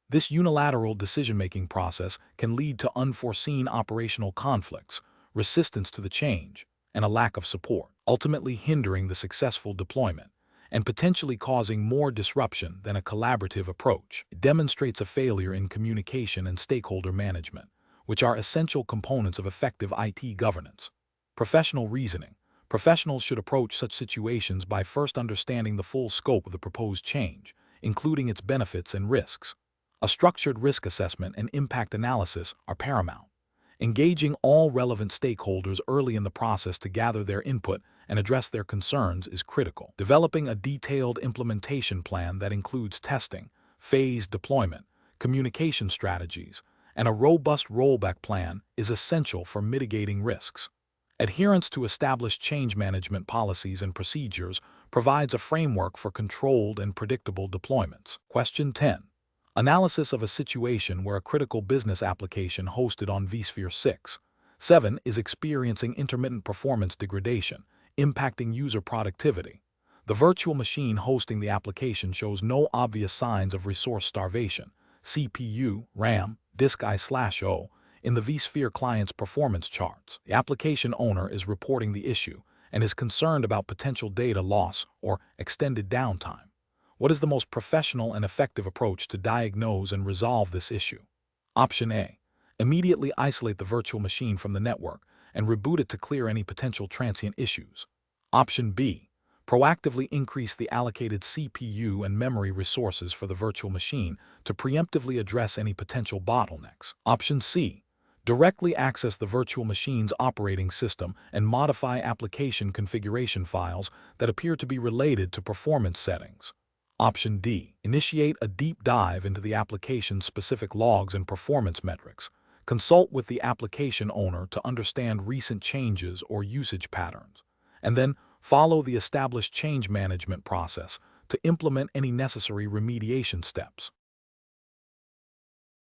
This unilateral decision-making process can lead to unforeseen operational conflicts, resistance to the change, and a lack of support, ultimately hindering the successful deployment and potentially causing more disruption than a collaborative approach. It demonstrates a failure in communication and stakeholder management, which are essential components of effective IT governance. Professional reasoning. Professionals should approach such situations by first understanding the full scope of the proposed change, including its benefits and risks. A structured risk assessment and impact analysis are paramount. Engaging all relevant stakeholders early in the process to gather their input and address their concerns is critical. Developing a detailed implementation plan that includes testing, phased deployment, communication strategies, and a robust rollback plan is essential for mitigating risks. Adherence to established change management policies and procedures provides a framework for controlled and predictable deployments. Question 10. Analysis of a situation where a critical business application hosted on vSphere 6.7 is experiencing intermittent performance degradation, impacting user productivity. The virtual machine hosting the application shows no obvious signs of resource starvation, CPU, RAM, disk I/O, in the vSphere client's performance charts. The application owner is reporting the issue and is concerned about potential data loss or extended downtime. What is the most professional and effective approach to diagnose and resolve this issue? Option A. Immediately isolate the virtual machine from the network and reboot it to clear any potential transient issues. Option B. Proactively increase the allocated CPU and memory resources for the virtual machine to preemptively address any potential bottlenecks. Option C. Directly access the virtual machine's operating system and modify application configuration files that appear to be related to performance settings. Option D. Initiate a deep dive into the application's specific logs and performance metrics. Consult with the application owner to understand recent changes or usage patterns, and then follow the established change management process to implement any necessary remediation steps.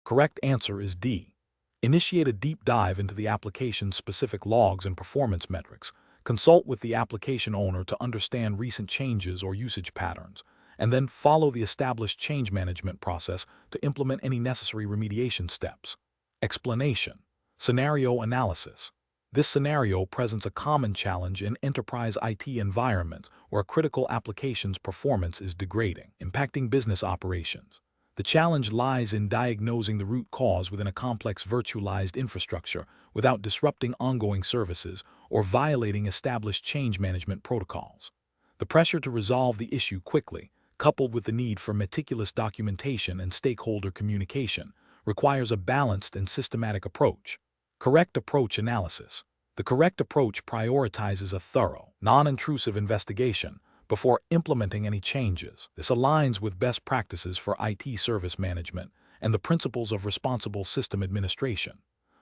Correct answer is D. Initiate a deep dive into the application's specific logs and performance metrics. Consult with the application owner to understand recent changes or usage patterns, and then follow the established change management process to implement any necessary remediation steps. Explanation. Scenario analysis. This scenario presents a common challenge in enterprise IT environments where a critical application's performance is degrading, impacting business operations. The challenge lies in diagnosing the root cause within a complex virtualized infrastructure without disrupting ongoing services or violating established change management protocols. The pressure to resolve the issue quickly, coupled with the need for meticulous documentation and stakeholder communication, requires a balanced and systematic approach. Correct approach analysis. The correct approach prioritizes a thorough, non-intrusive investigation before implementing any changes. This aligns with best practices for IT service management and the principles of responsible system administration.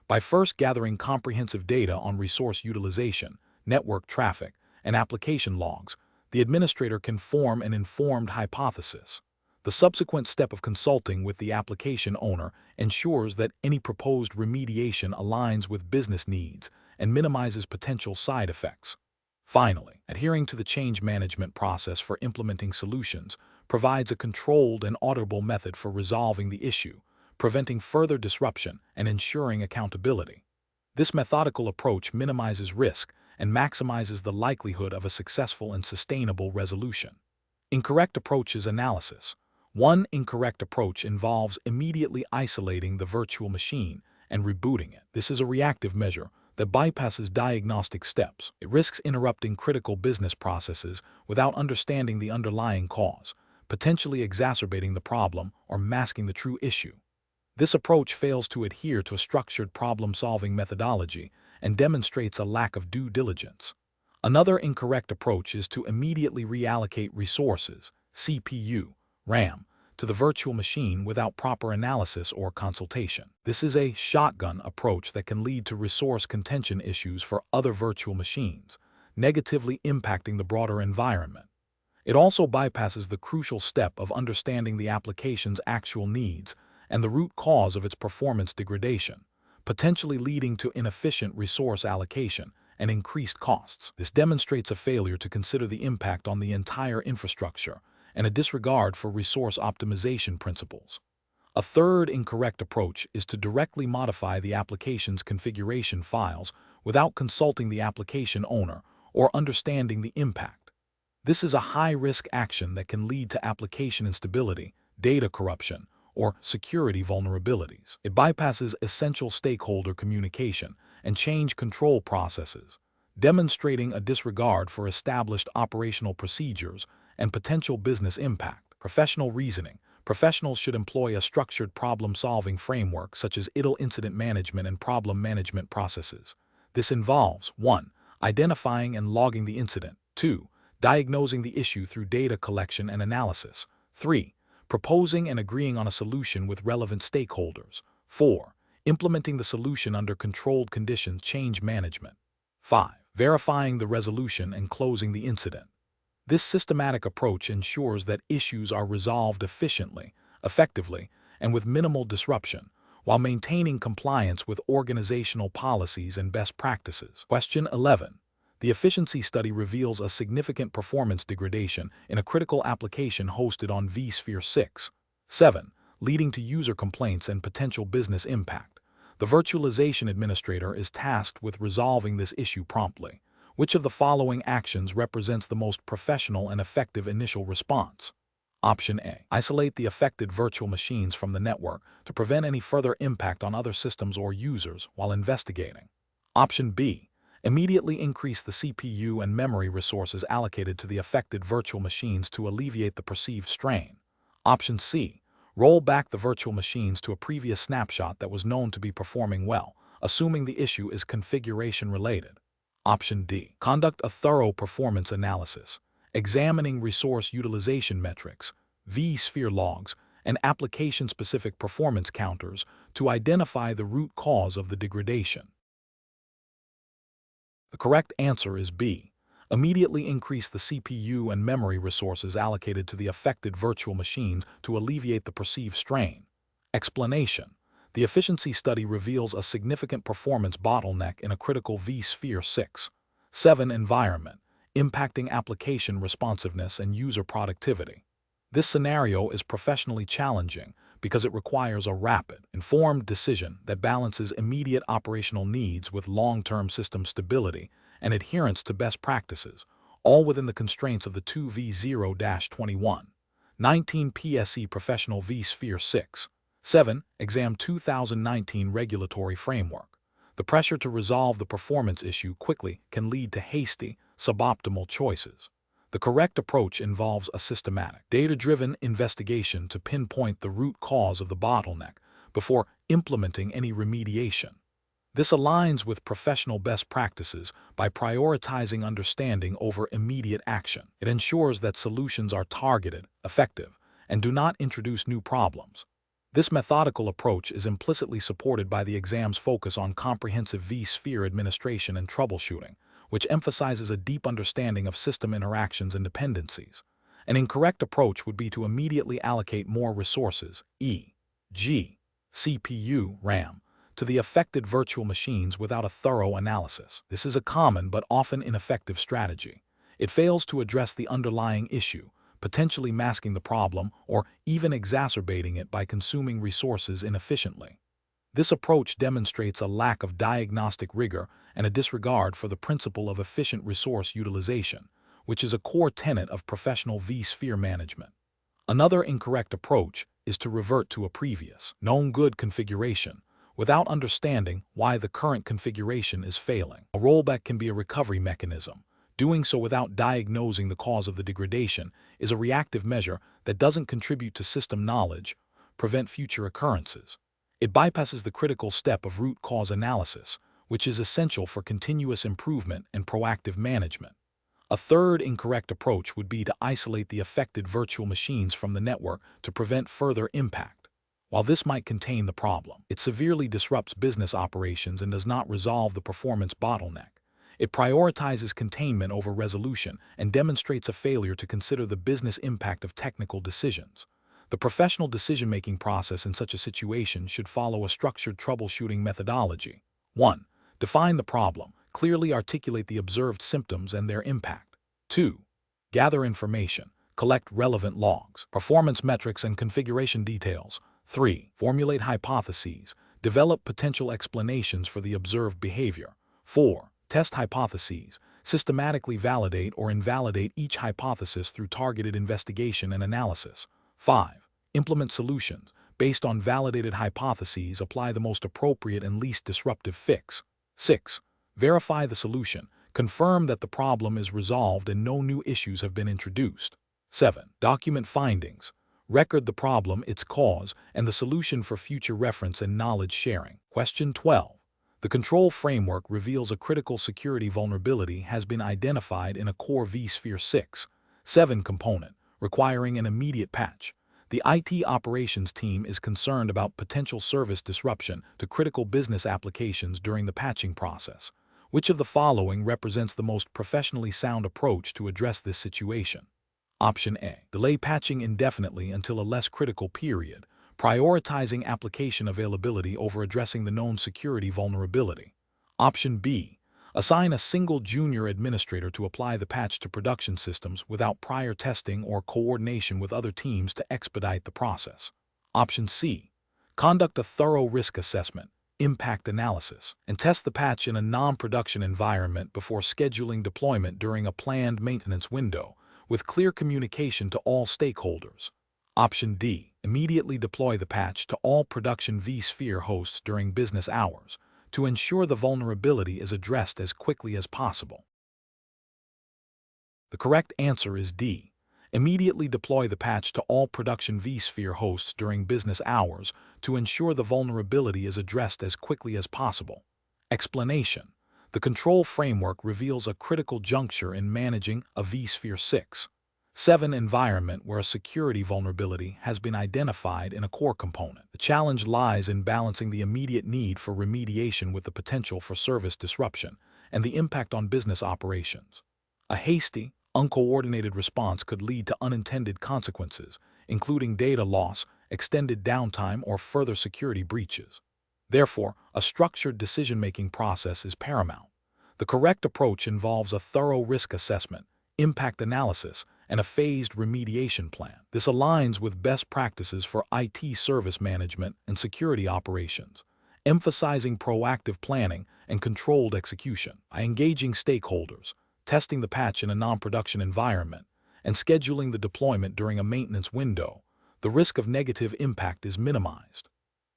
By first gathering comprehensive data on resource utilization, network traffic, and application logs, the administrator can form an informed hypothesis. The subsequent step of consulting with the application owner ensures that any proposed remediation aligns with business needs and minimizes potential side effects. Finally, adhering to the change management process for implementing solutions provides a controlled and auditable method for resolving the issue, preventing further disruption and ensuring accountability. This methodical approach minimizes risk and maximizes the likelihood of a successful and sustainable resolution. Incorrect approaches analysis. One incorrect approach involves immediately isolating the virtual machine and rebooting it. This is a reactive measure that bypasses diagnostic steps. It risks interrupting critical business processes without understanding the underlying cause, potentially exacerbating the problem or masking the true issue. This approach fails to adhere to a structured problem-solving methodology and demonstrates a lack of due diligence. Another incorrect approach is to immediately reallocate resources, CPU, RAM, to the virtual machine without proper analysis or consultation. This is a shotgun approach that can lead to resource contention issues for other virtual machines, negatively impacting the broader environment. It also bypasses the crucial step of understanding the application's actual needs and the root cause of its performance degradation, potentially leading to inefficient resource allocation and increased costs. This demonstrates a failure to consider the impact on the entire infrastructure and a disregard for resource optimization principles. A third incorrect approach is to directly modify the application's configuration files without consulting the application owner or understanding the impact. This is a high-risk action that can lead to application instability, data corruption, or security vulnerabilities. It bypasses essential stakeholder communication and change control processes, demonstrating a disregard for established operational procedures and potential business impact. Professional reasoning. Professionals should employ a structured problem-solving framework such as ITIL incident management and problem management processes. This involves 1. Identifying and logging the incident. 2. Diagnosing the issue through data collection and analysis. 3. Proposing and agreeing on a solution with relevant stakeholders. 4. Implementing the solution under controlled conditions change management. 5. Verifying the resolution and closing the incident. This systematic approach ensures that issues are resolved efficiently, effectively, and with minimal disruption, while maintaining compliance with organizational policies and best practices. Question 11. The efficiency study reveals a significant performance degradation in a critical application hosted on vSphere 6. 7. Leading to user complaints and potential business impact. The virtualization administrator is tasked with resolving this issue promptly. Which of the following actions represents the most professional and effective initial response? Option A. Isolate the affected virtual machines from the network to prevent any further impact on other systems or users while investigating. Option B. Immediately increase the CPU and memory resources allocated to the affected virtual machines to alleviate the perceived strain. Option C. Roll back the virtual machines to a previous snapshot that was known to be performing well, assuming the issue is configuration-related. Option D. Conduct a thorough performance analysis, examining resource utilization metrics, vSphere logs, and application-specific performance counters to identify the root cause of the degradation. The correct answer is B. Immediately increase the CPU and memory resources allocated to the affected virtual machines to alleviate the perceived strain. Explanation. The efficiency study reveals a significant performance bottleneck in a critical vSphere 6.7 environment, impacting application responsiveness and user productivity. This scenario is professionally challenging because it requires a rapid, informed decision that balances immediate operational needs with long-term system stability and adherence to best practices, all within the constraints of the 2V0-21-19 PSE Professional vSphere 6.7 Exam 2019 regulatory framework. The pressure to resolve the performance issue quickly can lead to hasty, suboptimal choices. The correct approach involves a systematic, data-driven investigation to pinpoint the root cause of the bottleneck before implementing any remediation. This aligns with professional best practices by prioritizing understanding over immediate action. It ensures that solutions are targeted, effective, and do not introduce new problems. This methodical approach is implicitly supported by the exam's focus on comprehensive vSphere administration and troubleshooting, which emphasizes a deep understanding of system interactions and dependencies. An incorrect approach would be to immediately allocate more resources, e.g., CPU, RAM, to the affected virtual machines without a thorough analysis. This is a common but often ineffective strategy. It fails to address the underlying issue, potentially masking the problem or even exacerbating it by consuming resources inefficiently. This approach demonstrates a lack of diagnostic rigor and a disregard for the principle of efficient resource utilization, which is a core tenet of professional vSphere management. Another incorrect approach is to revert to a previous, known good configuration, without understanding why the current configuration is failing. A rollback can be a recovery mechanism. Doing so without diagnosing the cause of the degradation is a reactive measure that doesn't contribute to system knowledge, prevent future occurrences. It bypasses the critical step of root cause analysis, which is essential for continuous improvement and proactive management. A third incorrect approach would be to isolate the affected virtual machines from the network to prevent further impact. While this might contain the problem, it severely disrupts business operations and does not resolve the performance bottleneck. It prioritizes containment over resolution and demonstrates a failure to consider the business impact of technical decisions. The professional decision-making process in such a situation should follow a structured troubleshooting methodology. 1. Define the problem. Clearly articulate the observed symptoms and their impact. 2. Gather information. Collect relevant logs, performance metrics, and configuration details. 3. Formulate hypotheses. Develop potential explanations for the observed behavior. 4. Test hypotheses. Systematically validate or invalidate each hypothesis through targeted investigation and analysis. 5. Implement solutions. Based on validated hypotheses, apply the most appropriate and least disruptive fix. 6. Verify the solution. Confirm that the problem is resolved and no new issues have been introduced. 7. Document findings. Record the problem, its cause, and the solution for future reference and knowledge sharing. Question 12. The control framework reveals a critical security vulnerability has been identified in a core vSphere 6.7 component, requiring an immediate patch. The IT operations team is concerned about potential service disruption to critical business applications during the patching process. Which of the following represents the most professionally sound approach to address this situation? Option A. Delay patching indefinitely until a less critical period, prioritizing application availability over addressing the known security vulnerability. Option B. Assign a single junior administrator to apply the patch to production systems without prior testing or coordination with other teams to expedite the process. Option C. Conduct a thorough risk assessment, impact analysis, and test the patch in a non-production environment before scheduling deployment during a planned maintenance window, with clear communication to all stakeholders. Option D. Immediately deploy the patch to all production vSphere hosts during business hours to ensure the vulnerability is addressed as quickly as possible. The correct answer is D. Immediately deploy the patch to all production vSphere hosts during business hours to ensure the vulnerability is addressed as quickly as possible. Explanation. The control framework reveals a critical juncture in managing a vSphere 6.7 environment where a security vulnerability has been identified in a core component. The challenge lies in balancing the immediate need for remediation with the potential for service disruption and the impact on business operations. A hasty, uncoordinated response could lead to unintended consequences, including data loss, extended downtime, or further security breaches. Therefore, a structured decision-making process is paramount. The correct approach involves a thorough risk assessment, impact analysis, and a phased remediation plan. This aligns with best practices for IT service management and security operations, emphasizing proactive planning and controlled execution. By engaging stakeholders, testing the patch in a non-production environment, and scheduling the deployment during a maintenance window, the risk of negative impact is minimized.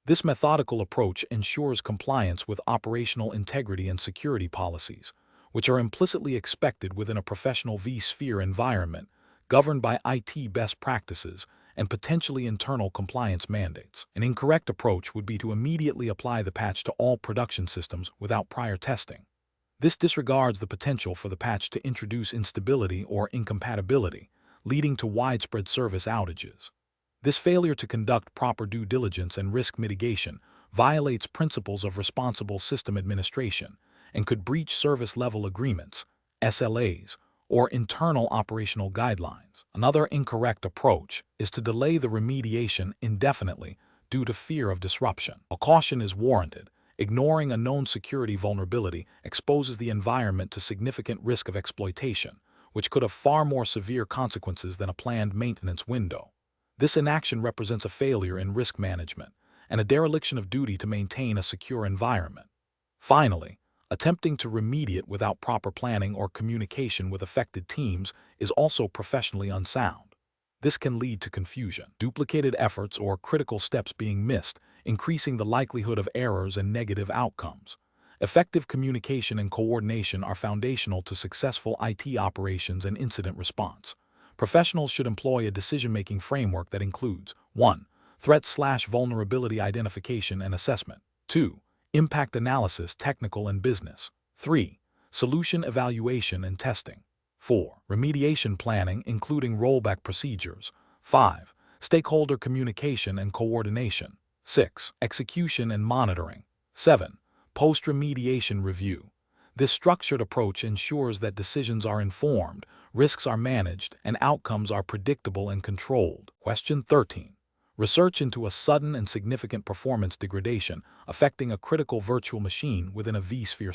This methodical approach ensures compliance with operational integrity and security policies, which are implicitly expected within a professional vSphere environment governed by IT best practices and potentially internal compliance mandates. An incorrect approach would be to immediately apply the patch to all production systems without prior testing. This disregards the potential for the patch to introduce instability or incompatibility, leading to widespread service outages. This failure to conduct proper due diligence and risk mitigation violates principles of responsible system administration and could breach service-level agreements, SLAs, or internal operational guidelines. Another incorrect approach is to delay the remediation indefinitely due to fear of disruption. A caution is warranted. Ignoring a known security vulnerability exposes the environment to significant risk of exploitation, which could have far more severe consequences than a planned maintenance window. This inaction represents a failure in risk management and a dereliction of duty to maintain a secure environment. Finally, attempting to remediate without proper planning or communication with affected teams is also professionally unsound. This can lead to confusion, duplicated efforts, or critical steps being missed, increasing the likelihood of errors and negative outcomes. Effective communication and coordination are foundational to successful IT operations and incident response. Professionals should employ a decision-making framework that includes 1. Threat/vulnerability identification and assessment. 2. Impact analysis, technical and business. 3. Solution evaluation and testing. 4. Remediation planning, including rollback procedures. 5. Stakeholder communication and coordination. 6. Execution and monitoring. 7. Post-remediation review. This structured approach ensures that decisions are informed, risks are managed, and outcomes are predictable and controlled. Question 13. Research into a sudden and significant performance degradation affecting a critical virtual machine within a vSphere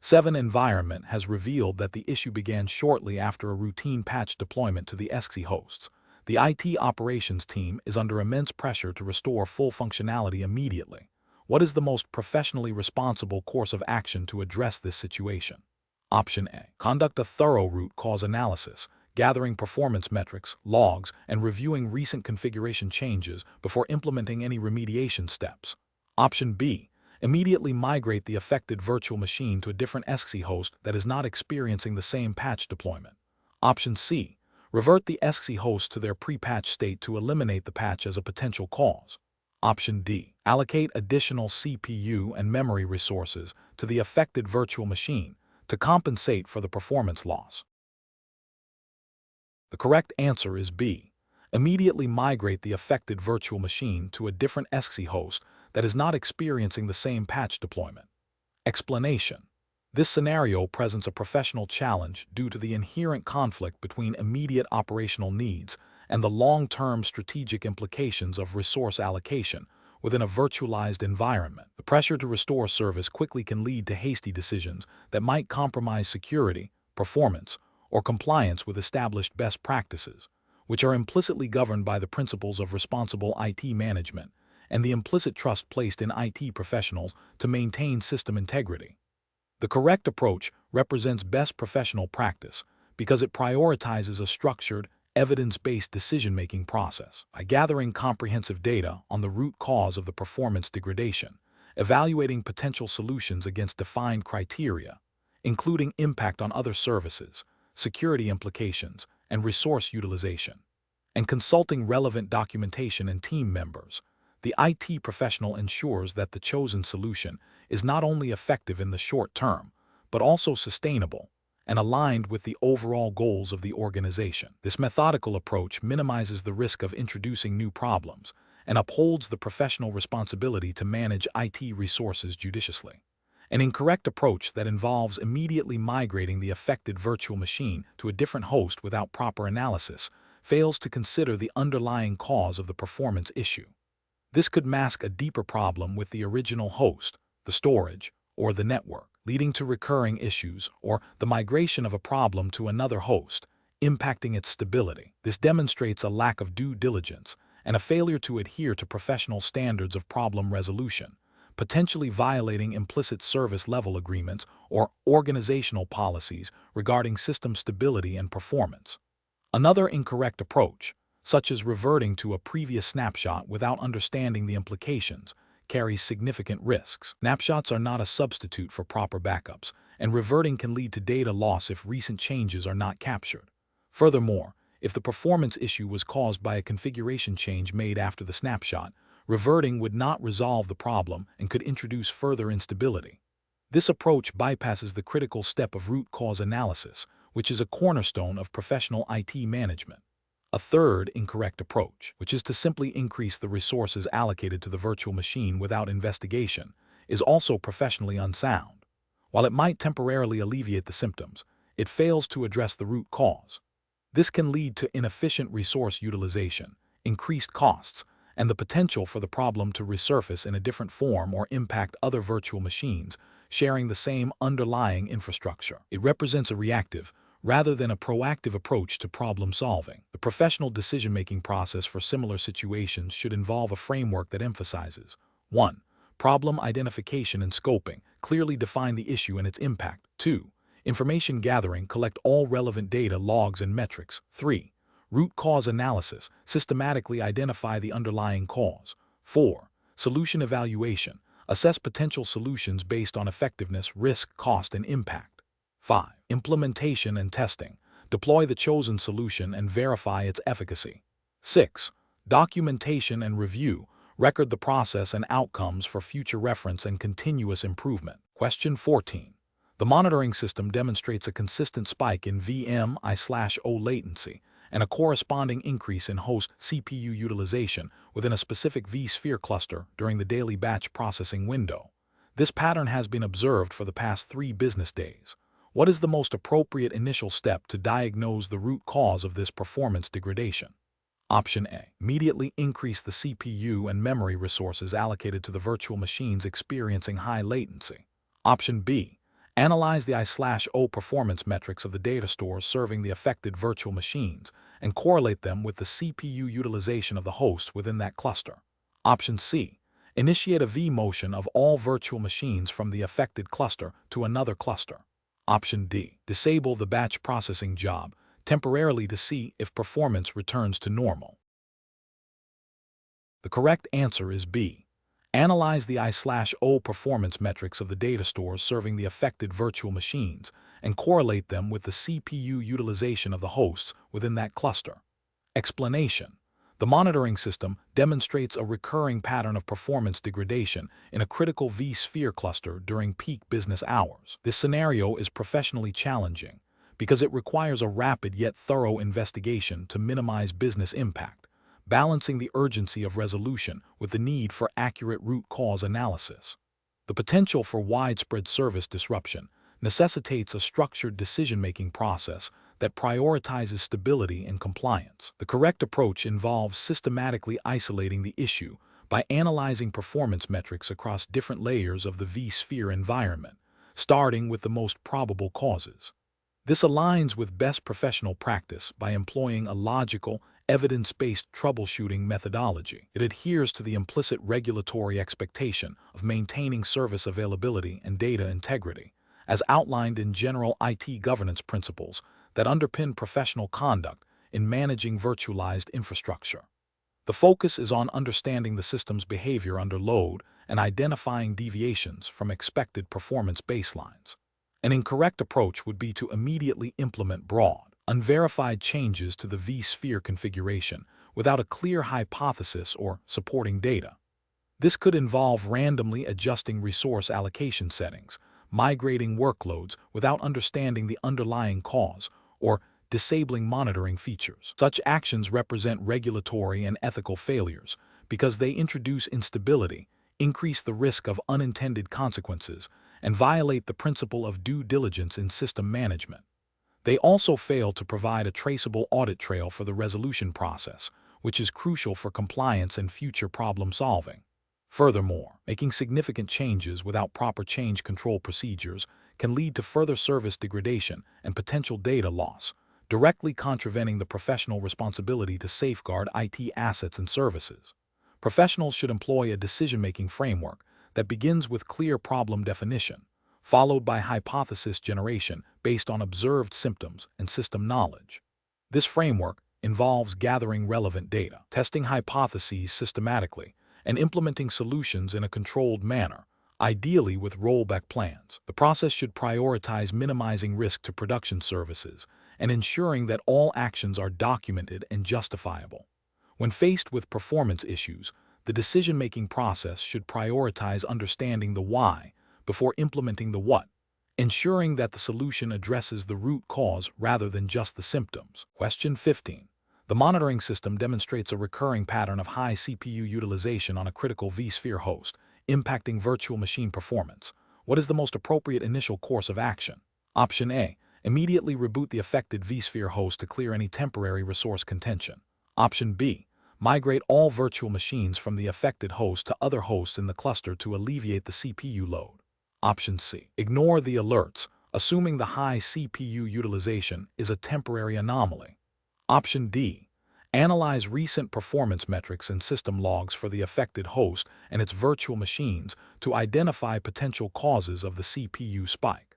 6.7 environment has revealed that the issue began shortly after a routine patch deployment to the PSE hosts. The IT operations team is under immense pressure to restore full functionality immediately. What is the most professionally responsible course of action to address this situation? Option A. Conduct a thorough root cause analysis, gathering performance metrics, logs, and reviewing recent configuration changes before implementing any remediation steps. Option B. Immediately migrate the affected virtual machine to a different XC host that is not experiencing the same patch deployment. Option C. Revert the XC host to their pre-patch state to eliminate the patch as a potential cause. Option D. Allocate additional CPU and memory resources to the affected virtual machine to compensate for the performance loss. The correct answer is B. Immediately migrate the affected virtual machine to a different XC host that is not experiencing the same patch deployment. Explanation. This scenario presents a professional challenge due to the inherent conflict between immediate operational needs and the long-term strategic implications of resource allocation within a virtualized environment. The pressure to restore service quickly can lead to hasty decisions that might compromise security, performance, or compliance with established best practices, which are implicitly governed by the principles of responsible IT management and the implicit trust placed in IT professionals to maintain system integrity. The correct approach represents best professional practice because it prioritizes a structured, evidence-based decision-making process. By gathering comprehensive data on the root cause of the performance degradation, evaluating potential solutions against defined criteria, including impact on other services, security implications, and resource utilization, and consulting relevant documentation and team members, the IT professional ensures that the chosen solution is not only effective in the short term, but also sustainable and aligned with the overall goals of the organization. This methodical approach minimizes the risk of introducing new problems and upholds the professional responsibility to manage IT resources judiciously. An incorrect approach that involves immediately migrating the affected virtual machine to a different host without proper analysis fails to consider the underlying cause of the performance issue. This could mask a deeper problem with the original host, the storage, or the network, leading to recurring issues or the migration of a problem to another host, impacting its stability. This demonstrates a lack of due diligence and a failure to adhere to professional standards of problem resolution, potentially violating implicit service level agreements or organizational policies regarding system stability and performance. Another incorrect approach, such as reverting to a previous snapshot without understanding the implications, carries significant risks. Snapshots are not a substitute for proper backups, and reverting can lead to data loss if recent changes are not captured. Furthermore, if the performance issue was caused by a configuration change made after the snapshot, reverting would not resolve the problem and could introduce further instability. This approach bypasses the critical step of root cause analysis, which is a cornerstone of professional IT management. A third incorrect approach, which is to simply increase the resources allocated to the virtual machine without investigation, is also professionally unsound. While it might temporarily alleviate the symptoms, it fails to address the root cause. This can lead to inefficient resource utilization, increased costs, and the potential for the problem to resurface in a different form or impact other virtual machines sharing the same underlying infrastructure. It represents a reactive, rather than a proactive approach to problem solving. The professional decision-making process for similar situations should involve a framework that emphasizes 1. Problem identification and scoping, clearly define the issue and its impact. 2. Information gathering, collect all relevant data, logs, and metrics. 3. Root cause analysis, systematically identify the underlying cause. 4. Solution evaluation, assess potential solutions based on effectiveness, risk, cost, and impact. 5. Implementation and testing. Deploy the chosen solution and verify its efficacy. 6. Documentation and review. Record the process and outcomes for future reference and continuous improvement. Question 14. The monitoring system demonstrates a consistent spike in VM/O latency and a corresponding increase in host CPU utilization within a specific vSphere cluster during the daily batch processing window. This pattern has been observed for the past 3 business days. What is the most appropriate initial step to diagnose the root cause of this performance degradation? Option A. Immediately increase the CPU and memory resources allocated to the virtual machines experiencing high latency. Option B. Analyze the I/O performance metrics of the data stores serving the affected virtual machines and correlate them with the CPU utilization of the hosts within that cluster. Option C. Initiate a V-motion of all virtual machines from the affected cluster to another cluster. Option D. Disable the batch processing job temporarily to see if performance returns to normal. The correct answer is B. Analyze the I/O performance metrics of the data stores serving the affected virtual machines and correlate them with the CPU utilization of the hosts within that cluster. Explanation: the monitoring system demonstrates a recurring pattern of performance degradation in a critical vSphere cluster during peak business hours. This scenario is professionally challenging because it requires a rapid yet thorough investigation to minimize business impact, balancing the urgency of resolution with the need for accurate root cause analysis. The potential for widespread service disruption necessitates a structured decision-making process that prioritizes stability and compliance. The correct approach involves systematically isolating the issue by analyzing performance metrics across different layers of the vSphere environment, starting with the most probable causes. This aligns with best professional practice by employing a logical, evidence-based troubleshooting methodology. It adheres to the implicit regulatory expectation of maintaining service availability and data integrity, as outlined in general IT governance principles that underpin professional conduct in managing virtualized infrastructure. The focus is on understanding the system's behavior under load and identifying deviations from expected performance baselines. An incorrect approach would be to immediately implement broad, unverified changes to the vSphere configuration without a clear hypothesis or supporting data. This could involve randomly adjusting resource allocation settings, migrating workloads without understanding the underlying cause, or disabling monitoring features. Such actions represent regulatory and ethical failures because they introduce instability, increase the risk of unintended consequences, and violate the principle of due diligence in system management. They also fail to provide a traceable audit trail for the resolution process, which is crucial for compliance and future problem solving. Furthermore, making significant changes without proper change control procedures can lead to further service degradation and potential data loss, directly contravening the professional responsibility to safeguard IT assets and services. Professionals should employ a decision-making framework that begins with clear problem definition, followed by hypothesis generation based on observed symptoms and system knowledge. This framework involves gathering relevant data, testing hypotheses systematically, and implementing solutions in a controlled manner, ideally with rollback plans. The process should prioritize minimizing risk to production services and ensuring that all actions are documented and justifiable. When faced with performance issues, the decision-making process should prioritize understanding the why before implementing the what, ensuring that the solution addresses the root cause rather than just the symptoms. Question 15. The monitoring system demonstrates a recurring pattern of high CPU utilization on a critical vSphere host, impacting virtual machine performance. What is the most appropriate initial course of action? Option A. Immediately reboot the affected vSphere host to clear any temporary resource contention. Option B. Migrate all virtual machines from the affected host to other hosts in the cluster to alleviate the CPU load. Option C. Ignore the alerts, assuming the high CPU utilization is a temporary anomaly. Option D. Analyze recent performance metrics and system logs for the affected host and its virtual machines to identify potential causes of the CPU spike.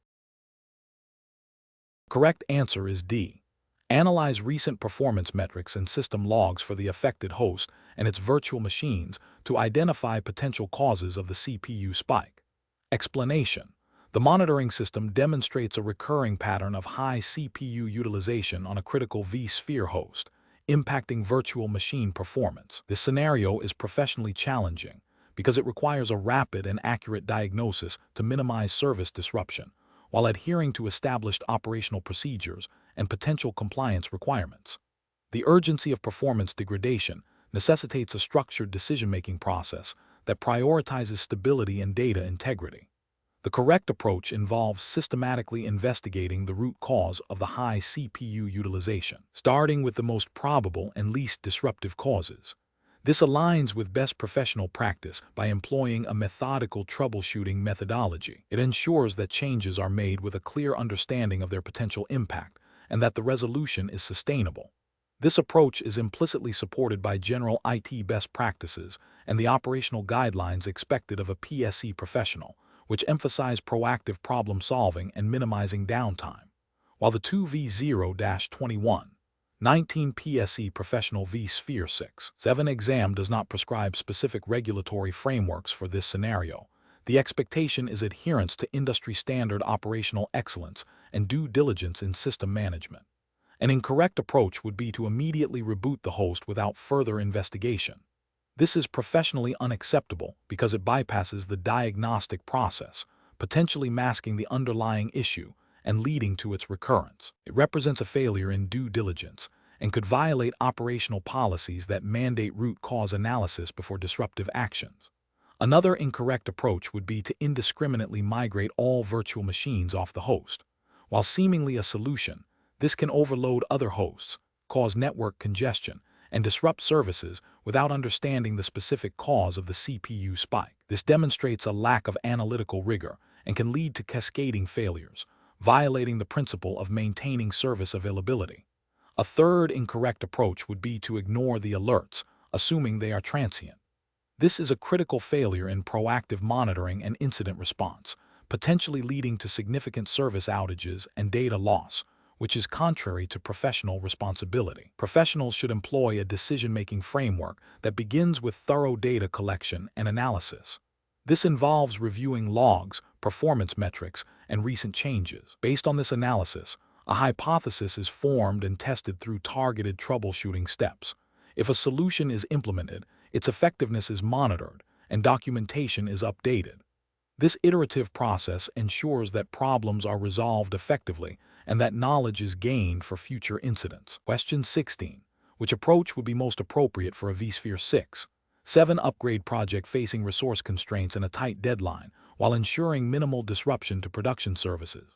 Correct answer is D. Analyze recent performance metrics and system logs for the affected host and its virtual machines to identify potential causes of the CPU spike. Explanation: the monitoring system demonstrates a recurring pattern of high CPU utilization on a critical vSphere host, impacting virtual machine performance. This scenario is professionally challenging because it requires a rapid and accurate diagnosis to minimize service disruption, while adhering to established operational procedures and potential compliance requirements. The urgency of performance degradation necessitates a structured decision-making process that prioritizes stability and data integrity. The correct approach involves systematically investigating the root cause of the high CPU utilization, starting with the most probable and least disruptive causes. This aligns with best professional practice by employing a methodical troubleshooting methodology. It ensures that changes are made with a clear understanding of their potential impact and that the resolution is sustainable. This approach is implicitly supported by general IT best practices and the operational guidelines expected of a PSE professional, which emphasize proactive problem solving and minimizing downtime. While the 2V0-21-19 PSE Professional vSphere 6-7 exam does not prescribe specific regulatory frameworks for this scenario, the expectation is adherence to industry-standard operational excellence and due diligence in system management. An incorrect approach would be to immediately reboot the host without further investigation. This is professionally unacceptable because it bypasses the diagnostic process, potentially masking the underlying issue and leading to its recurrence. It represents a failure in due diligence and could violate operational policies that mandate root cause analysis before disruptive actions. Another incorrect approach would be to indiscriminately migrate all virtual machines off the host. While seemingly a solution, this can overload other hosts, cause network congestion, and disrupt services without understanding the specific cause of the CPU spike. This demonstrates a lack of analytical rigor and can lead to cascading failures, violating the principle of maintaining service availability. A third incorrect approach would be to ignore the alerts, assuming they are transient. This is a critical failure in proactive monitoring and incident response, potentially leading to significant service outages and data loss, which is contrary to professional responsibility. Professionals should employ a decision-making framework that begins with thorough data collection and analysis. This involves reviewing logs, performance metrics, and recent changes. Based on this analysis, a hypothesis is formed and tested through targeted troubleshooting steps. If a solution is implemented, its effectiveness is monitored, and documentation is updated. This iterative process ensures that problems are resolved effectively and that knowledge is gained for future incidents. Question 16. Which approach would be most appropriate for a vSphere 6-7 upgrade project facing resource constraints and a tight deadline, while ensuring minimal disruption to production services?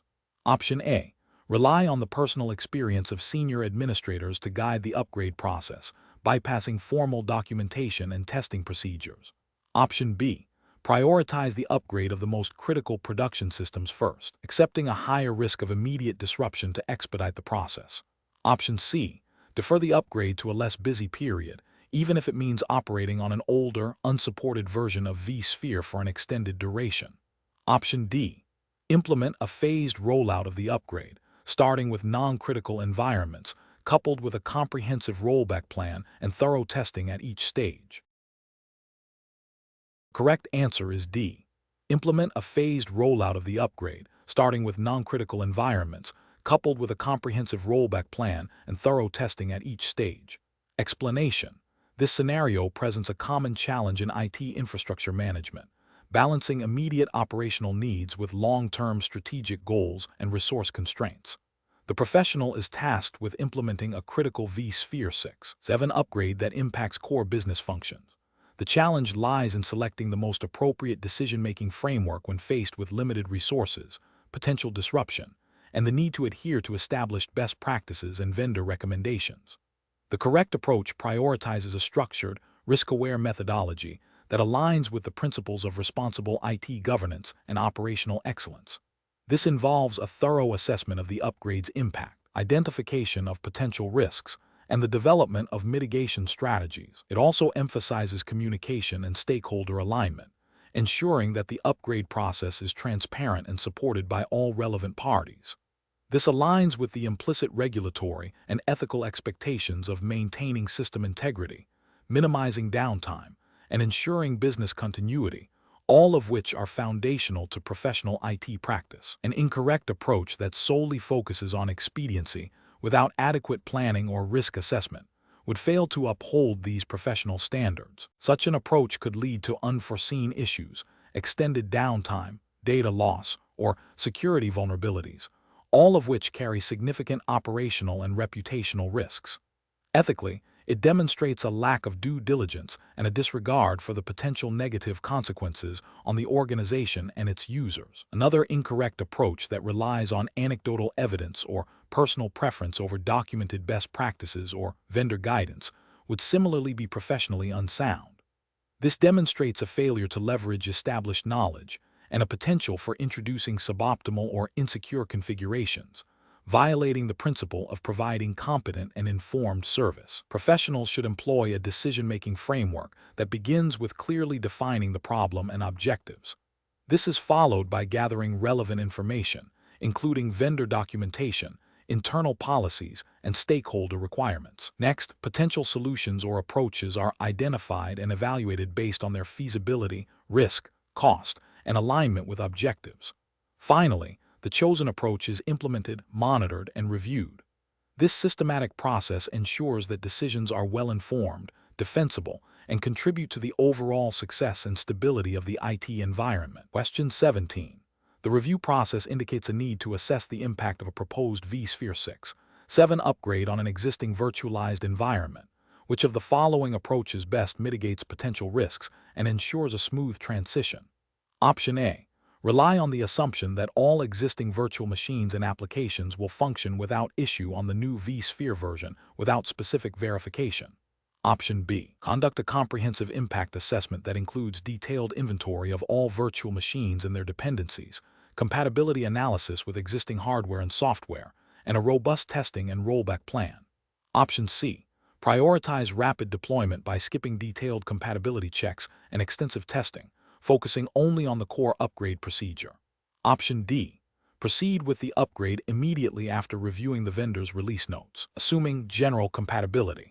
Option A. Rely on the personal experience of senior administrators to guide the upgrade process, bypassing formal documentation and testing procedures. Option B. Prioritize the upgrade of the most critical production systems first, accepting a higher risk of immediate disruption to expedite the process. Option C. Defer the upgrade to a less busy period, even if it means operating on an older, unsupported version of vSphere for an extended duration. Option D. Implement a phased rollout of the upgrade, starting with non-critical environments, coupled with a comprehensive rollback plan and thorough testing at each stage. Correct answer is D. Implement a phased rollout of the upgrade, starting with non-critical environments, coupled with a comprehensive rollback plan and thorough testing at each stage. Explanation. This scenario presents a common challenge in IT infrastructure management, balancing immediate operational needs with long-term strategic goals and resource constraints. The professional is tasked with implementing a critical vSphere 6-7 upgrade that impacts core business functions. The challenge lies in selecting the most appropriate decision-making framework when faced with limited resources, potential disruption, and the need to adhere to established best practices and vendor recommendations. The correct approach prioritizes a structured, risk-aware methodology that aligns with the principles of responsible IT governance and operational excellence. This involves a thorough assessment of the upgrade's impact, identification of potential risks, and the development of mitigation strategies. It also emphasizes communication and stakeholder alignment, ensuring that the upgrade process is transparent and supported by all relevant parties. This aligns with the implicit regulatory and ethical expectations of maintaining system integrity, minimizing downtime, and ensuring business continuity, all of which are foundational to professional IT practice. An incorrect approach that solely focuses on expediency without adequate planning or risk assessment would fail to uphold these professional standards. Such an approach could lead to unforeseen issues, extended downtime, data loss, or security vulnerabilities, all of which carry significant operational and reputational risks. Ethically, it demonstrates a lack of due diligence and a disregard for the potential negative consequences on the organization and its users. Another incorrect approach that relies on anecdotal evidence or personal preference over documented best practices or vendor guidance would similarly be professionally unsound. This demonstrates a failure to leverage established knowledge and a potential for introducing suboptimal or insecure configurations, violating the principle of providing competent and informed service. Professionals should employ a decision-making framework that begins with clearly defining the problem and objectives. This is followed by gathering relevant information, including vendor documentation, internal policies, and stakeholder requirements. Next, potential solutions or approaches are identified and evaluated based on their feasibility, risk, cost, and alignment with objectives. Finally, the chosen approach is implemented, monitored, and reviewed. This systematic process ensures that decisions are well-informed, defensible, and contribute to the overall success and stability of the IT environment. Question 17. The review process indicates a need to assess the impact of a proposed vSphere 6.7 upgrade on an existing virtualized environment. Which of the following approaches best mitigates potential risks and ensures a smooth transition? Option A. Rely on the assumption that all existing virtual machines and applications will function without issue on the new vSphere version without specific verification. Option B. Conduct a comprehensive impact assessment that includes detailed inventory of all virtual machines and their dependencies, compatibility analysis with existing hardware and software, and a robust testing and rollback plan. Option C. Prioritize rapid deployment by skipping detailed compatibility checks and extensive testing, focusing only on the core upgrade procedure. Option D. Proceed with the upgrade immediately after reviewing the vendor's release notes, assuming general compatibility.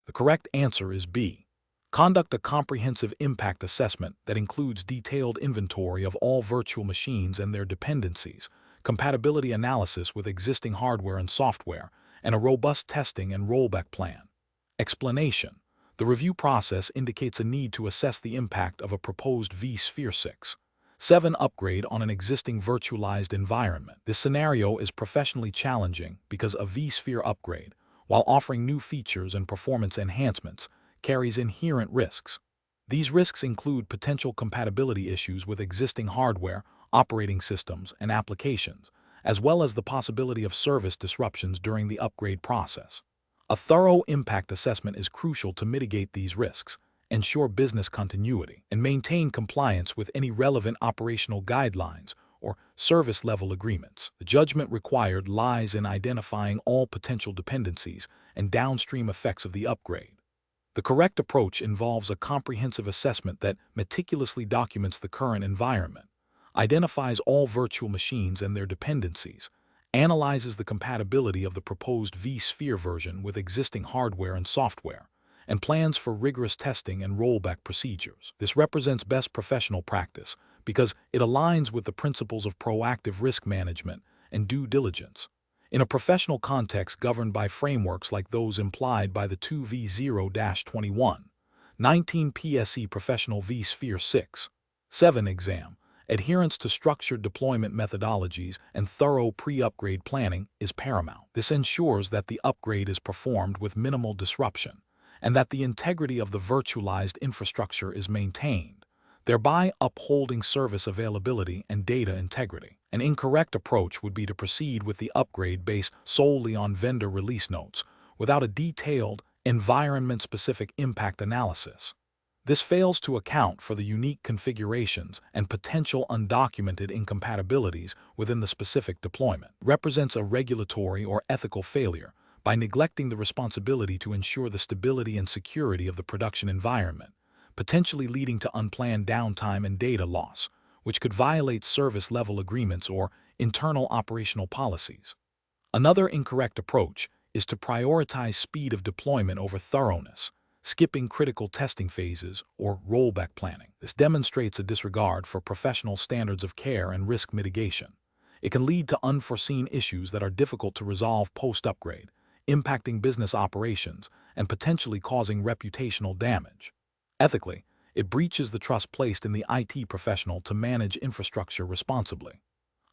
The correct answer is B. Conduct a comprehensive impact assessment that includes detailed inventory of all virtual machines and their dependencies, compatibility analysis with existing hardware and software, and a robust testing and rollback plan. Explanation. The review process indicates a need to assess the impact of a proposed vSphere 6.7 upgrade on an existing virtualized environment. This scenario is professionally challenging because a vSphere upgrade, while offering new features and performance enhancements, carries inherent risks. These risks include potential compatibility issues with existing hardware, operating systems, and applications, as well as the possibility of service disruptions during the upgrade process. A thorough impact assessment is crucial to mitigate these risks, ensure business continuity, and maintain compliance with any relevant operational guidelines or service-level agreements. The judgment required lies in identifying all potential dependencies and downstream effects of the upgrade. The correct approach involves a comprehensive assessment that meticulously documents the current environment, identifies all virtual machines and their dependencies, analyzes the compatibility of the proposed vSphere version with existing hardware and software, and plans for rigorous testing and rollback procedures. This represents best professional practice because it aligns with the principles of proactive risk management and due diligence. In a professional context governed by frameworks like those implied by the 2V0-21-19 PSE Professional vSphere 6.7 exam, adherence to structured deployment methodologies and thorough pre-upgrade planning is paramount. This ensures that the upgrade is performed with minimal disruption and that the integrity of the virtualized infrastructure is maintained, thereby upholding service availability and data integrity. An incorrect approach would be to proceed with the upgrade based solely on vendor release notes, without a detailed, environment-specific impact analysis. This fails to account for the unique configurations and potential undocumented incompatibilities within the specific deployment. It represents a regulatory or ethical failure by neglecting the responsibility to ensure the stability and security of the production environment, potentially leading to unplanned downtime and data loss, which could violate service-level agreements or internal operational policies. Another incorrect approach is to prioritize speed of deployment over thoroughness, skipping critical testing phases or rollback planning. This demonstrates a disregard for professional standards of care and risk mitigation. It can lead to unforeseen issues that are difficult to resolve post-upgrade, impacting business operations and potentially causing reputational damage. Ethically, it breaches the trust placed in the IT professional to manage infrastructure responsibly.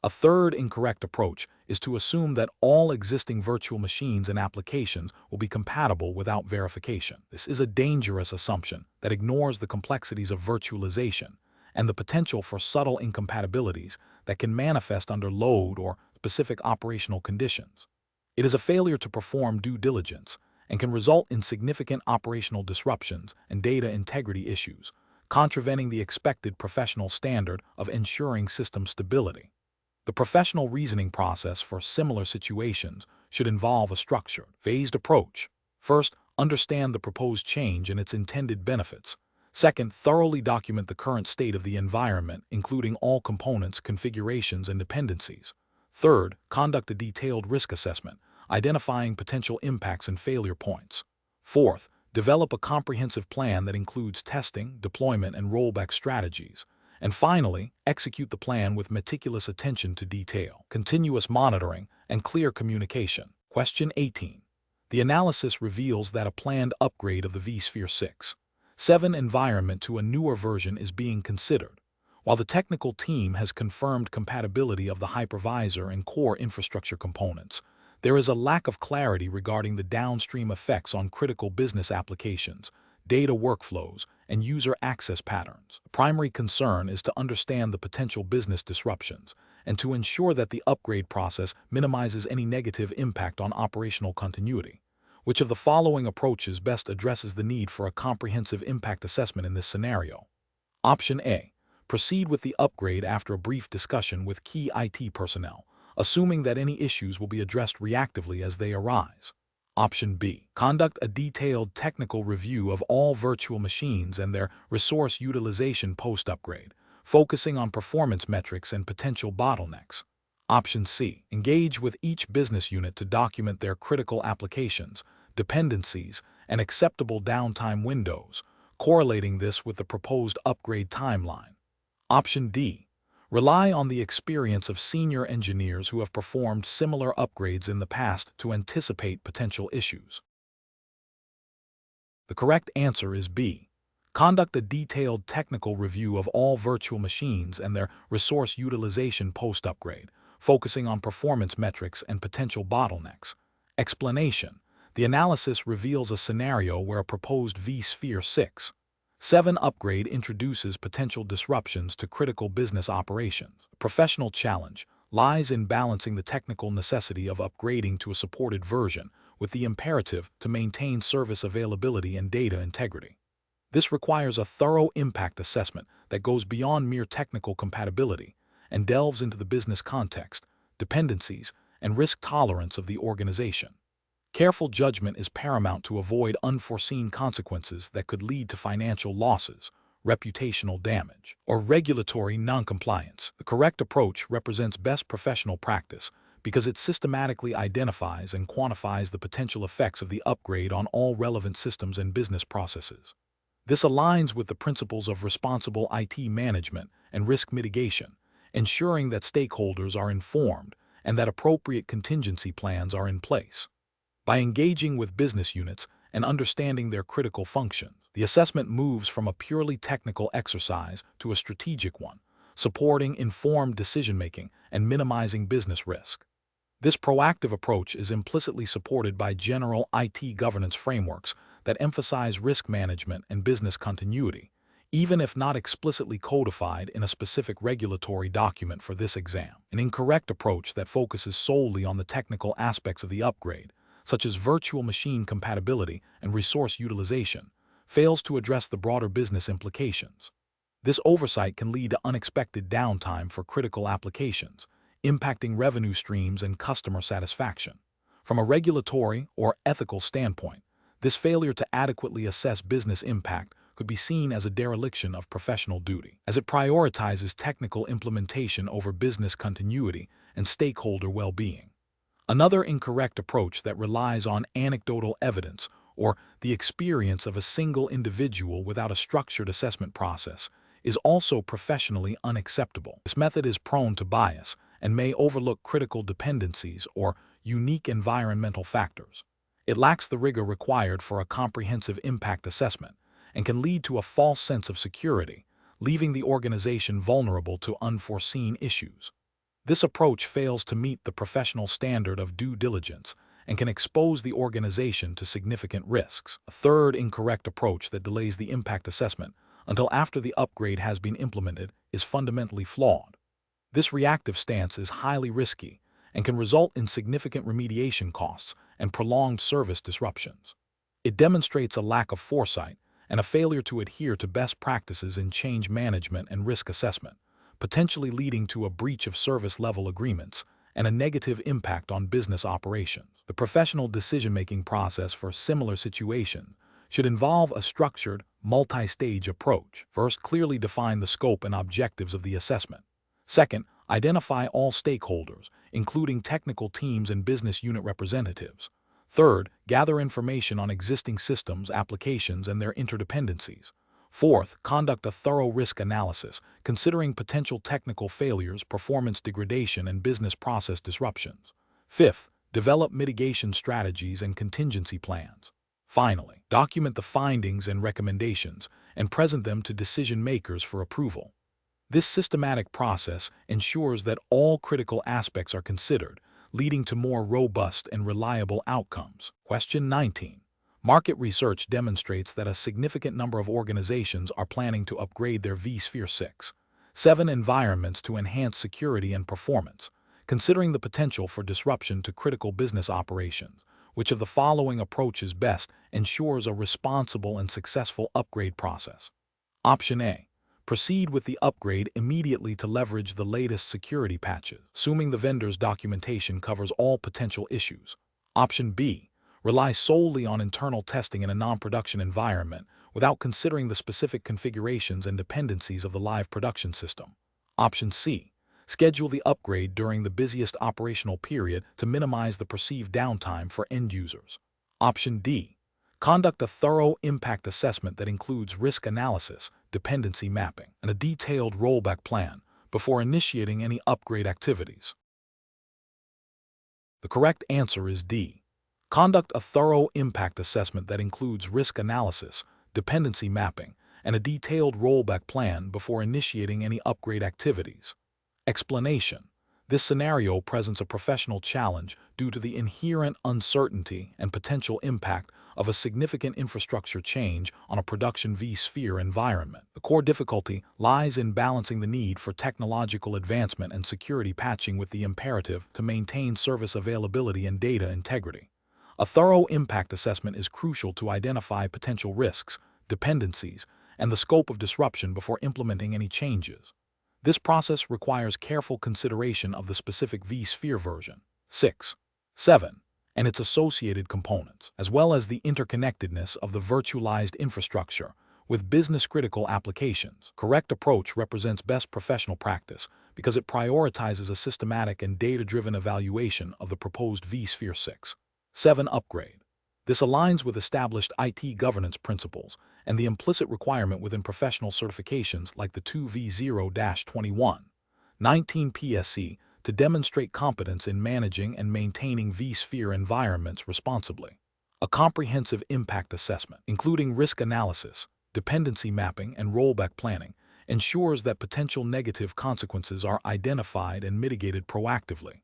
A third incorrect approach is to assume that all existing virtual machines and applications will be compatible without verification. This is a dangerous assumption that ignores the complexities of virtualization and the potential for subtle incompatibilities that can manifest under load or specific operational conditions. It is a failure to perform due diligence and can result in significant operational disruptions and data integrity issues, contravening the expected professional standard of ensuring system stability. The professional reasoning process for similar situations should involve a structured, phased approach. First, understand the proposed change and its intended benefits. Second, thoroughly document the current state of the environment, including all components, configurations, and dependencies. Third, conduct a detailed risk assessment, identifying potential impacts and failure points. Fourth, develop a comprehensive plan that includes testing, deployment, and rollback strategies. And finally, execute the plan with meticulous attention to detail, continuous monitoring, and clear communication. Question 18. The analysis reveals that a planned upgrade of the vSphere 6.7 environment to a newer version is being considered. While the technical team has confirmed compatibility of the hypervisor and core infrastructure components, there is a lack of clarity regarding the downstream effects on critical business applications, data workflows, and user access patterns. The primary concern is to understand the potential business disruptions and to ensure that the upgrade process minimizes any negative impact on operational continuity. Which of the following approaches best addresses the need for a comprehensive impact assessment in this scenario? Option A. Proceed with the upgrade after a brief discussion with key IT personnel, assuming that any issues will be addressed reactively as they arise. Option B. Conduct a detailed technical review of all virtual machines and their resource utilization post-upgrade, focusing on performance metrics and potential bottlenecks. Option C. Engage with each business unit to document their critical applications, dependencies, and acceptable downtime windows, correlating this with the proposed upgrade timeline. Option D. Rely on the experience of senior engineers who have performed similar upgrades in the past to anticipate potential issues. The correct answer is B. Conduct a detailed technical review of all virtual machines and their resource utilization post-upgrade, focusing on performance metrics and potential bottlenecks. Explanation. The analysis reveals a scenario where a proposed vSphere 6.7 upgrade introduces potential disruptions to critical business operations. A professional challenge lies in balancing the technical necessity of upgrading to a supported version with the imperative to maintain service availability and data integrity. This requires a thorough impact assessment that goes beyond mere technical compatibility and delves into the business context, dependencies, and risk tolerance of the organization. Careful judgment is paramount to avoid unforeseen consequences that could lead to financial losses, reputational damage, or regulatory noncompliance. The correct approach represents best professional practice because it systematically identifies and quantifies the potential effects of the upgrade on all relevant systems and business processes. This aligns with the principles of responsible IT management and risk mitigation, ensuring that stakeholders are informed and that appropriate contingency plans are in place. By engaging with business units and understanding their critical functions, the assessment moves from a purely technical exercise to a strategic one, supporting informed decision-making and minimizing business risk. This proactive approach is implicitly supported by general IT governance frameworks that emphasize risk management and business continuity, even if not explicitly codified in a specific regulatory document for this exam. An incorrect approach that focuses solely on the technical aspects of the upgrade, such as virtual machine compatibility and resource utilization, fails to address the broader business implications. This oversight can lead to unexpected downtime for critical applications, impacting revenue streams and customer satisfaction. From a regulatory or ethical standpoint, this failure to adequately assess business impact could be seen as a dereliction of professional duty, as it prioritizes technical implementation over business continuity and stakeholder well-being. Another incorrect approach that relies on anecdotal evidence or the experience of a single individual without a structured assessment process is also professionally unacceptable. This method is prone to bias and may overlook critical dependencies or unique environmental factors. It lacks the rigor required for a comprehensive impact assessment and can lead to a false sense of security, leaving the organization vulnerable to unforeseen issues. This approach fails to meet the professional standard of due diligence and can expose the organization to significant risks. A third incorrect approach that delays the impact assessment until after the upgrade has been implemented is fundamentally flawed. This reactive stance is highly risky and can result in significant remediation costs and prolonged service disruptions. It demonstrates a lack of foresight and a failure to adhere to best practices in change management and risk assessment, potentially leading to a breach of service-level agreements and a negative impact on business operations. The professional decision-making process for similar situations should involve a structured, multi-stage approach. First, clearly define the scope and objectives of the assessment. Second, identify all stakeholders, including technical teams and business unit representatives. Third, gather information on existing systems, applications, and their interdependencies. Fourth, conduct a thorough risk analysis, considering potential technical failures, performance degradation, and business process disruptions. Fifth, develop mitigation strategies and contingency plans. Finally, document the findings and recommendations and present them to decision makers for approval. This systematic process ensures that all critical aspects are considered, leading to more robust and reliable outcomes. Question 19. Market research demonstrates that a significant number of organizations are planning to upgrade their vSphere 6.7 environments to enhance security and performance. Considering the potential for disruption to critical business operations, which of the following approaches best ensures a responsible and successful upgrade process? Option A. Proceed with the upgrade immediately to leverage the latest security patches, assuming the vendor's documentation covers all potential issues. Option B. Rely solely on internal testing in a non-production environment without considering the specific configurations and dependencies of the live production system. Option C. Schedule the upgrade during the busiest operational period to minimize the perceived downtime for end users. Option D. Conduct a thorough impact assessment that includes risk analysis, dependency mapping, and a detailed rollback plan before initiating any upgrade activities. The correct answer is D. Conduct a thorough impact assessment that includes risk analysis, dependency mapping, and a detailed rollback plan before initiating any upgrade activities. Explanation. This scenario presents a professional challenge due to the inherent uncertainty and potential impact of a significant infrastructure change on a production vSphere environment. The core difficulty lies in balancing the need for technological advancement and security patching with the imperative to maintain service availability and data integrity. A thorough impact assessment is crucial to identify potential risks, dependencies, and the scope of disruption before implementing any changes. This process requires careful consideration of the specific vSphere version 6.7 and its associated components, as well as the interconnectedness of the virtualized infrastructure with business-critical applications. Correct approach represents best professional practice because it prioritizes a systematic and data-driven evaluation of the proposed vSphere 6.7 upgrade. This aligns with established IT governance principles and the implicit requirement within professional certifications like the 2V0-21-19 PSE to demonstrate competence in managing and maintaining vSphere environments responsibly. A comprehensive impact assessment, including risk analysis, dependency mapping, and rollback planning, ensures that potential negative consequences are identified and mitigated proactively.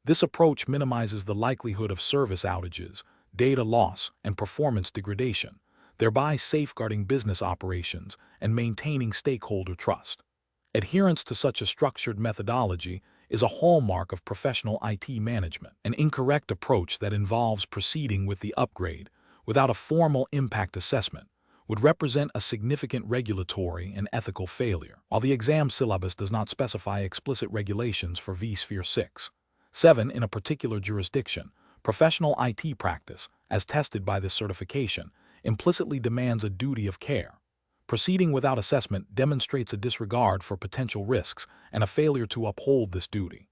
This approach minimizes the likelihood of service outages, data loss, and performance degradation, thereby safeguarding business operations and maintaining stakeholder trust. Adherence to such a structured methodology is a hallmark of professional IT management. An incorrect approach that involves proceeding with the upgrade without a formal impact assessment would represent a significant regulatory and ethical failure. While the exam syllabus does not specify explicit regulations for vSphere 6.7 in a particular jurisdiction, professional IT practice, as tested by this certification, implicitly demands a duty of care. Proceeding without assessment demonstrates a disregard for potential risks and a failure to uphold this duty.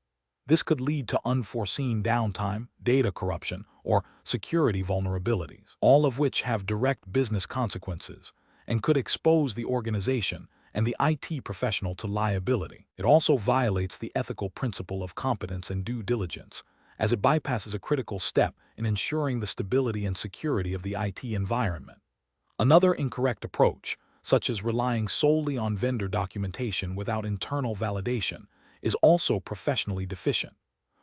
This could lead to unforeseen downtime, data corruption, or security vulnerabilities, all of which have direct business consequences and could expose the organization and the IT professional to liability. It also violates the ethical principle of competence and due diligence, as it bypasses a critical step in ensuring the stability and security of the IT environment. Another incorrect approach, such as relying solely on vendor documentation without internal validation, is also professionally deficient.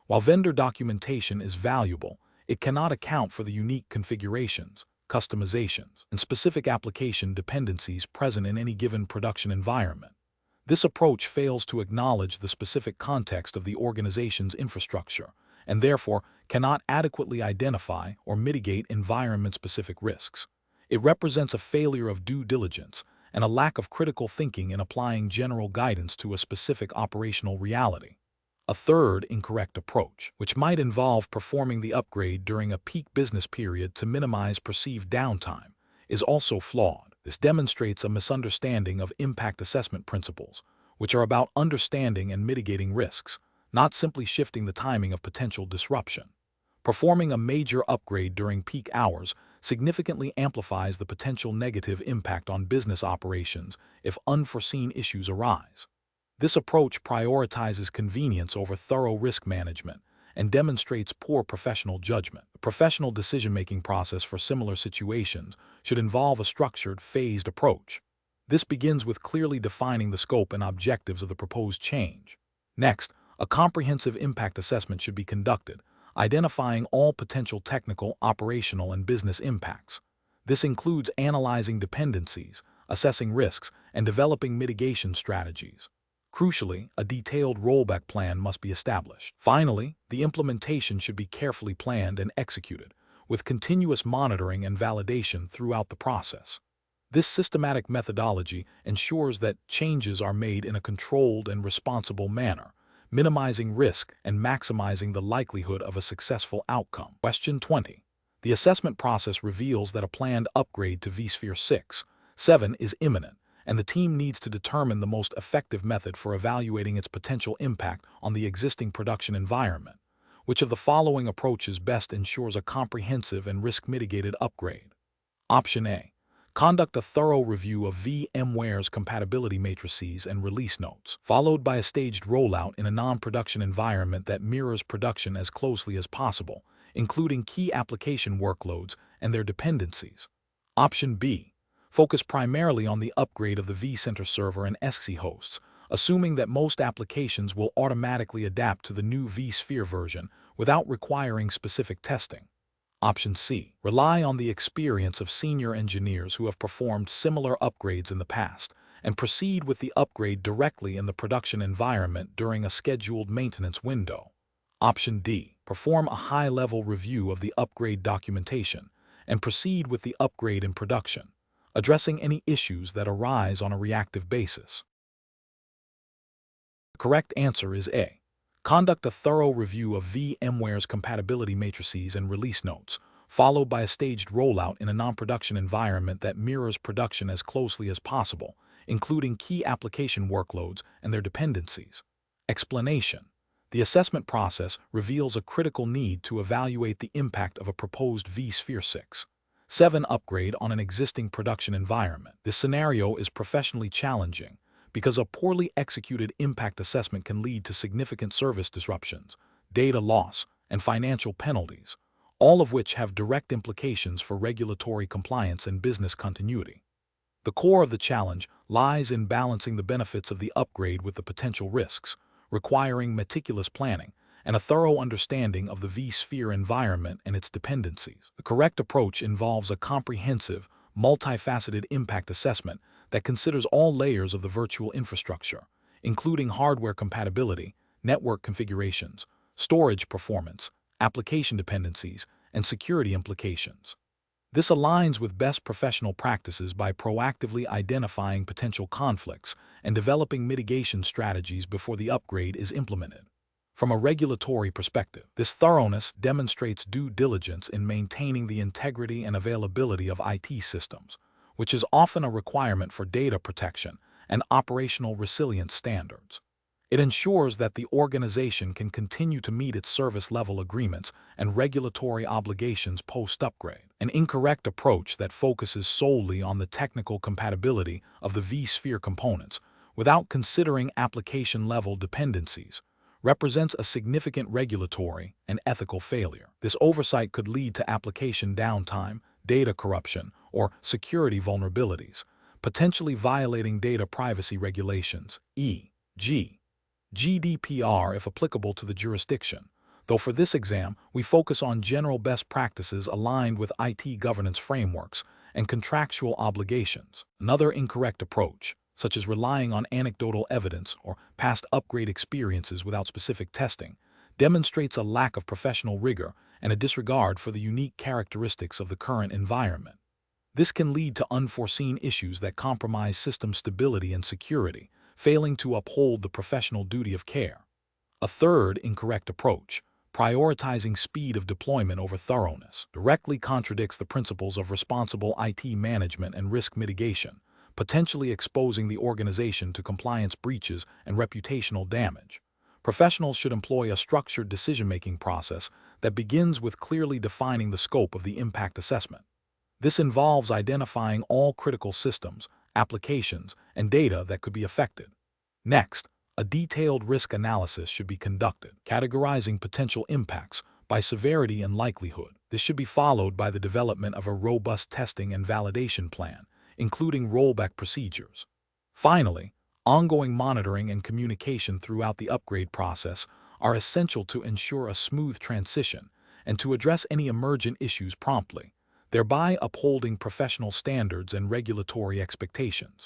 While vendor documentation is valuable, it cannot account for the unique configurations, customizations, and specific application dependencies present in any given production environment. This approach fails to acknowledge the specific context of the organization's infrastructure and therefore cannot adequately identify or mitigate environment-specific risks. It represents a failure of due diligence and a lack of critical thinking in applying general guidance to a specific operational reality. A third incorrect approach, which might involve performing the upgrade during a peak business period to minimize perceived downtime, is also flawed. This demonstrates a misunderstanding of impact assessment principles, which are about understanding and mitigating risks, not simply shifting the timing of potential disruption. Performing a major upgrade during peak hours significantly amplifies the potential negative impact on business operations if unforeseen issues arise. This approach prioritizes convenience over thorough risk management and demonstrates poor professional judgment. The professional decision-making process for similar situations should involve a structured, phased approach. This begins with clearly defining the scope and objectives of the proposed change. Next, a comprehensive impact assessment should be conducted, identifying all potential technical, operational, and business impacts. This includes analyzing dependencies, assessing risks, and developing mitigation strategies. Crucially, a detailed rollback plan must be established. Finally, the implementation should be carefully planned and executed, with continuous monitoring and validation throughout the process. This systematic methodology ensures that changes are made in a controlled and responsible manner, minimizing risk and maximizing the likelihood of a successful outcome. Question 20. The assessment process reveals that a planned upgrade to vSphere 6.7 is imminent, and the team needs to determine the most effective method for evaluating its potential impact on the existing production environment. Which of the following approaches best ensures a comprehensive and risk-mitigated upgrade? Option A. Conduct a thorough review of VMware's compatibility matrices and release notes, followed by a staged rollout in a non-production environment that mirrors production as closely as possible, including key application workloads and their dependencies. Option B. Focus primarily on the upgrade of the vCenter server and XC hosts, assuming that most applications will automatically adapt to the new vSphere version without requiring specific testing. Option C. Rely on the experience of senior engineers who have performed similar upgrades in the past, and proceed with the upgrade directly in the production environment during a scheduled maintenance window. Option D. Perform a high-level review of the upgrade documentation, and proceed with the upgrade in production, addressing any issues that arise on a reactive basis. The correct answer is A. Conduct a thorough review of VMware's compatibility matrices and release notes, followed by a staged rollout in a non-production environment that mirrors production as closely as possible, including key application workloads and their dependencies. Explanation. The assessment process reveals a critical need to evaluate the impact of a proposed vSphere 6.7 upgrade on an existing production environment. This scenario is professionally challenging, because a poorly executed impact assessment can lead to significant service disruptions, data loss, and financial penalties, all of which have direct implications for regulatory compliance and business continuity. The core of the challenge lies in balancing the benefits of the upgrade with the potential risks, requiring meticulous planning and a thorough understanding of the vSphere environment and its dependencies. The correct approach involves a comprehensive, multifaceted impact assessment that considers all layers of the virtual infrastructure, including hardware compatibility, network configurations, storage performance, application dependencies, and security implications. This aligns with best professional practices by proactively identifying potential conflicts and developing mitigation strategies before the upgrade is implemented. From a regulatory perspective, this thoroughness demonstrates due diligence in maintaining the integrity and availability of IT systems, which is often a requirement for data protection and operational resilience standards. It ensures that the organization can continue to meet its service level agreements and regulatory obligations post-upgrade. An incorrect approach that focuses solely on the technical compatibility of the vSphere components without considering application-level dependencies represents a significant regulatory and ethical failure. This oversight could lead to application downtime, data corruption, or security vulnerabilities, potentially violating data privacy regulations, e.g., GDPR if applicable to the jurisdiction, though for this exam we focus on general best practices aligned with IT governance frameworks and contractual obligations. Another incorrect approach, such as relying on anecdotal evidence or past upgrade experiences without specific testing, demonstrates a lack of professional rigor and a disregard for the unique characteristics of the current environment. This can lead to unforeseen issues that compromise system stability and security, failing to uphold the professional duty of care. A third incorrect approach, prioritizing speed of deployment over thoroughness, directly contradicts the principles of responsible IT management and risk mitigation, potentially exposing the organization to compliance breaches and reputational damage. Professionals should employ a structured decision-making process that begins with clearly defining the scope of the impact assessment. This involves identifying all critical systems, applications, and data that could be affected. Next, a detailed risk analysis should be conducted, categorizing potential impacts by severity and likelihood. This should be followed by the development of a robust testing and validation plan, including rollback procedures. Finally, ongoing monitoring and communication throughout the upgrade process are essential to ensure a smooth transition and to address any emergent issues promptly, thereby upholding professional standards and regulatory expectations.